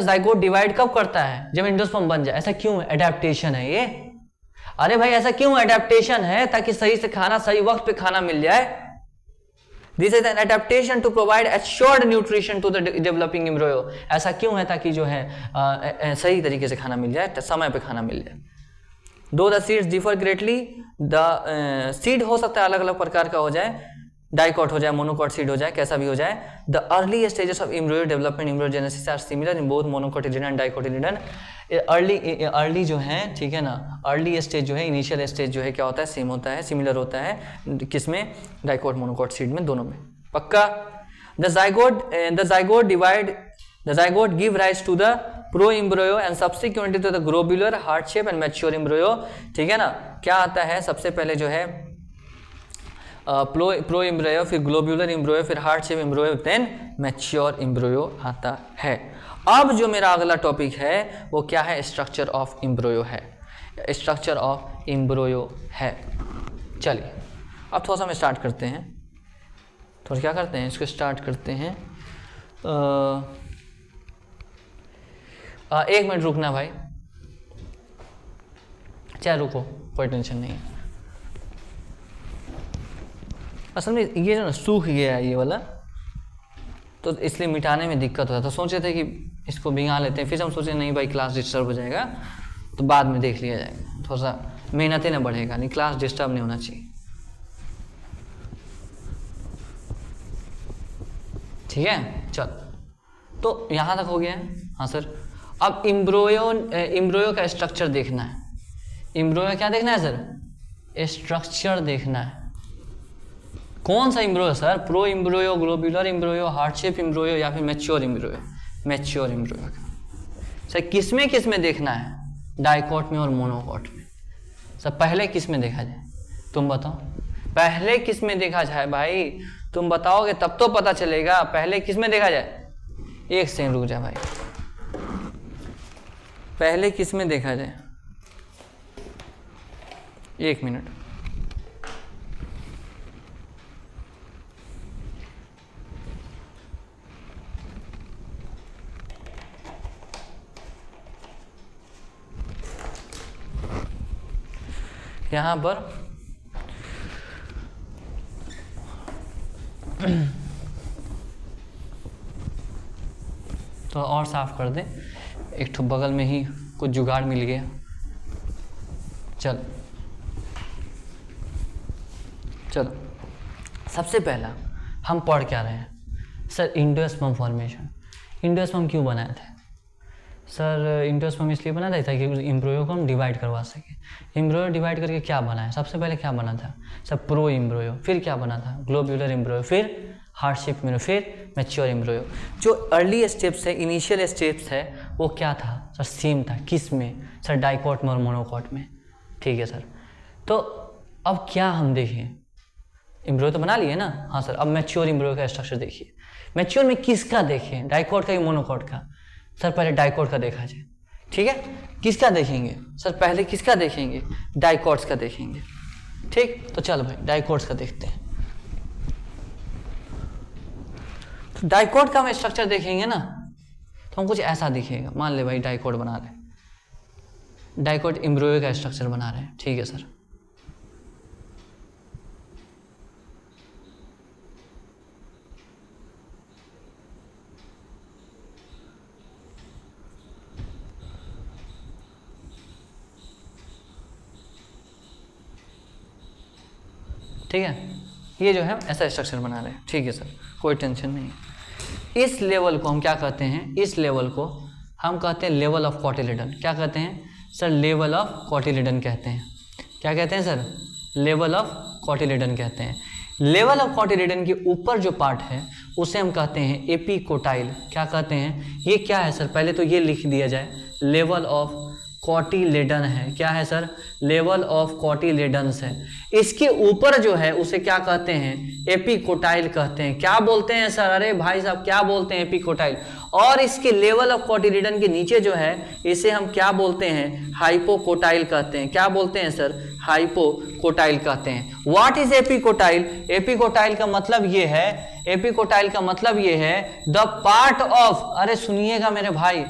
जाइगोट डिवाइड कब करता है, जब एंडोस्पर्म बन जाए। ऐसा क्यों है, एडेप्टेशन है ये। अरे भाई ऐसा क्यों एडेप्टेशन है, ताकि सही से खाना सही वक्त पे खाना मिल जाए। This is an adaptation to provide assured nutrition to the developing embryo. ऐसा क्यों है, ताकि जो है सही तरीके से खाना मिल जाए, समय पे खाना मिल जाए। दो the seeds differ greatly, the seed हो सकता है अलग अलग प्रकार का हो जाए, डाइकॉट हो जाए, मोनोकॉट सीड हो जाए, कैसा भी हो जाए। The early stages of embryo development embryogenesis are similar in both monocotyledon and dicotyledon. Early जो है, ठीक है ना, अर्ली स्टेज जो है, इनिशियल स्टेज जो है क्या होता है, सेम होता है, सिमिलर होता है, किसमें, डाइकोट मोनोकोट सीड में, दोनों में। पक्का। The zygote give rise to the pro-embryo and subsequently to the globular, heart shape and mature embryo। ठीक है ना, क्या आता है सबसे पहले जो है प्रो एम्ब्रियो, फिर ग्लोब्यूलर एम्ब्रियो, फिर heart shape embryo, then mature embryo आता है। अब जो मेरा अगला टॉपिक है वो क्या है, स्ट्रक्चर ऑफ एम्ब्रियो है, स्ट्रक्चर ऑफ एम्ब्रियो है। चलिए अब थोड़ा सा हम स्टार्ट करते हैं, थोड़ा क्या करते हैं, इसको स्टार्ट करते हैं। 1 मिनट रुकना भाई, चाहे रुको, कोई टेंशन नहीं है। असल में ये जो ना सूख गया है ये वाला, तो इसलिए मिटाने में दिक्कत होता था। सोचे थे कि इसको भिंगा लेते हैं, फिर हम सोचे नहीं भाई क्लास डिस्टर्ब हो जाएगा, तो बाद में देख लिया जाएगा, थोड़ा सा मेहनत ही ना बढ़ेगा, नहीं क्लास डिस्टर्ब नहीं होना चाहिए। ठीक है, चल, तो यहाँ तक हो गया है। हाँ सर, अब एम्ब्रियो का स्ट्रक्चर देखना है। एम्ब्रियो क्या देखना है सर, स्ट्रक्चर देखना है। कौन सा embryo sir, pro embryo, globular embryo, heart shape embryo, या फिर मैच्योर एम्ब्रियो। मैच्योर एम्ब्रियो का सर किस में देखना है, डाइकॉट में और मोनोकॉट में। सर पहले किस में देखा जाए, तुम बताओ, पहले किस में देखा जाए भाई, तुम बताओगे तब तो पता चलेगा, पहले किस में देखा जाए। 1 सेकंड रुक जा भाई, पहले किस में देखा जाए, 1 मिनट। यहाँ पर तो और साफ कर दें, एक ठो बगल में ही कुछ जुगाड़ मिल गया। चलो सबसे पहला हम पढ़ क्या रहे हैं सर, एंडोस्पर्म फॉर्मेशन। एंडोस्पर्म क्यों बनाया था सर, एंडोस्पर्म इसलिए बना था ताकि एम्ब्रियो को हम डिवाइड करवा सके। एम्ब्रियो डिवाइड करके क्या बना है, सबसे पहले क्या बना था सर, प्रो एम्ब्रियो, फिर क्या बना था, ग्लोब्यूलर एम्ब्रियो, फिर हार्ट शेप एम्ब्रियो, फिर मैच्योर एम्ब्रियो। जो अर्ली स्टेप्स है, इनिशियल स्टेप्स है, वो क्या था सर, सेम था, किस में सर, डाइकॉट में और मोनोकॉट में। ठीक है सर, तो अब क्या हम देखें, एम्ब्रियो तो बना लिए ना, हाँ सर। अब मैच्योर एम्ब्रियो का स्ट्रक्चर देखिए। मैच्योर में किसका देखें, डाइकॉट का या मोनोकॉट का? सर पहले डाइकॉट का देखा जाए, ठीक है। किसका देखेंगे सर? पहले किसका देखेंगे? डाइकॉट्स का देखेंगे, ठीक। तो चल भाई डाइकॉट्स का देखते हैं। तो डाइकॉट का हम स्ट्रक्चर देखेंगे ना, तो हम कुछ ऐसा दिखेगा। मान ले भाई डाइकॉट बना रहे, डाइकॉट एम्ब्रियो का स्ट्रक्चर बना रहे हैं, ठीक है सर। ठीक है, ये जो है ऐसा स्ट्रक्चर बना रहे हैं, ठीक है सर, कोई टेंशन नहीं। इस लेवल को हम क्या कहते हैं? इस लेवल को हम कहते हैं लेवल ऑफ कॉटिलेडन। क्या कहते हैं सर? लेवल ऑफ कॉटिलेडन कहते हैं। क्या कहते हैं सर? लेवल ऑफ कॉटिलेडन कहते हैं। लेवल ऑफ कॉटिलेडन के ऊपर जो पार्ट है उसे हम कहते हैं एपिकोटाइल। क्या कहते हैं? ये क्या है सर? पहले तो ये लिख दिया जाए, लेवल ऑफ कॉटिलेडन है। क्या है सर? लेवल ऑफ कॉटिलेडन्स है। इसके ऊपर जो है उसे क्या कहते हैं? एपिकोटाइल कहते हैं। क्या बोलते हैं सर? अरे भाई साहब क्या बोलते हैं? एपिकोटाइल। और इसके लेवल ऑफ कॉटिलेडन के नीचे जो है इसे हम क्या बोलते हैं? हाइपोकोटाइल कहते हैं। क्या बोलते हैं सर? हाइपोकोटाइल कहते हैं। What is epicotyl? एपिकोटाइल का मतलब ये है, एपिकोटाइल का मतलब ये है द पार्ट ऑफ, अरे सुनिएगा मेरे भाई,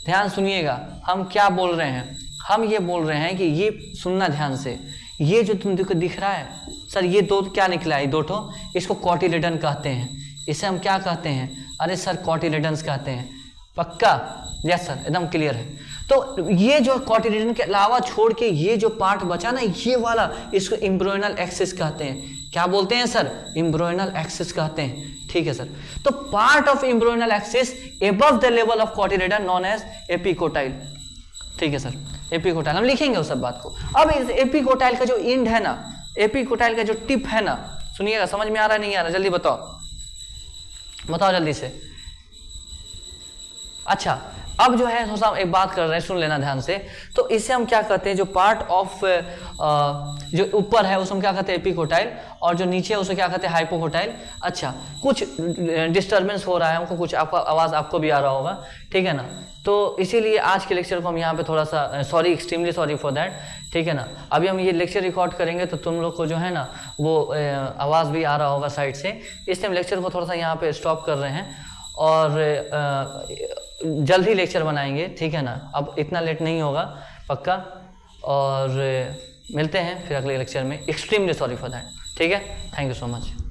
ध्यान सुनिएगा, हम क्या बोल रहे हैं? हम ये बोल रहे हैं कि ये सुनना ध्यान से, ये जो तुम दिख रहा है सर, ये दो क्या निकला है? दो ठो, इसको कॉटिलेडन कहते हैं। इसे हम क्या कहते हैं? अरे सर कॉटिलेडन्स कहते हैं। पक्का? यस सर, एकदम क्लियर है। तो ये जो कॉटिलेडन के अलावा छोड़ के ये जो पार्ट बचा ना, ये वाला, इसको एम्ब्रियोनल एक्सिस कहते हैं। क्या बोलते हैं सर? एम्ब्रियोनल एक्सिस कहते हैं, ठीक है सर। तो part of embryonal axis above the level of cotyledon known as epicotyl, ठीक है सर। एपिकोटाइल हम लिखेंगे उस सब बात को। अब इस एपिकोटाइल का जो एंड है ना, एपिकोटाइल का जो टिप है ना, सुनिएगा, समझ में आ रहा है नहीं आ रहा? जल्दी बताओ, बताओ जल्दी से। अच्छा, अब जो है थोड़ा एक बात कर रहे हैं, सुन लेना ध्यान से। तो इसे हम क्या कहते हैं? जो पार्ट ऑफ जो ऊपर है उसे हम क्या कहते हैं? एपिकोटाइल, और जो नीचे है उसे क्या कहते हैं? हाइपोकोटाइल। अच्छा, कुछ डिस्टर्बेंस हो रहा है हमको, कुछ आपका आवाज़ आपको भी आ रहा होगा, ठीक है ना। तो इसीलिए आज के लेक्चर को हम यहाँ पे थोड़ा सा sorry, extremely sorry for that, ठीक है ना। अभी हम ये लेक्चर रिकॉर्ड करेंगे तो तुम लोग को जो है ना वो आवाज़ भी आ रहा होगा साइड से, इसलिए हम लेक्चर को थोड़ा सा यहाँ पे स्टॉप कर रहे हैं और जल्द ही लेक्चर बनाएंगे, ठीक है ना। अब इतना लेट नहीं होगा पक्का, और मिलते हैं फिर अगले लेक्चर में। एक्सट्रीमली सॉरी फॉर दैट, ठीक है। Thank you so much.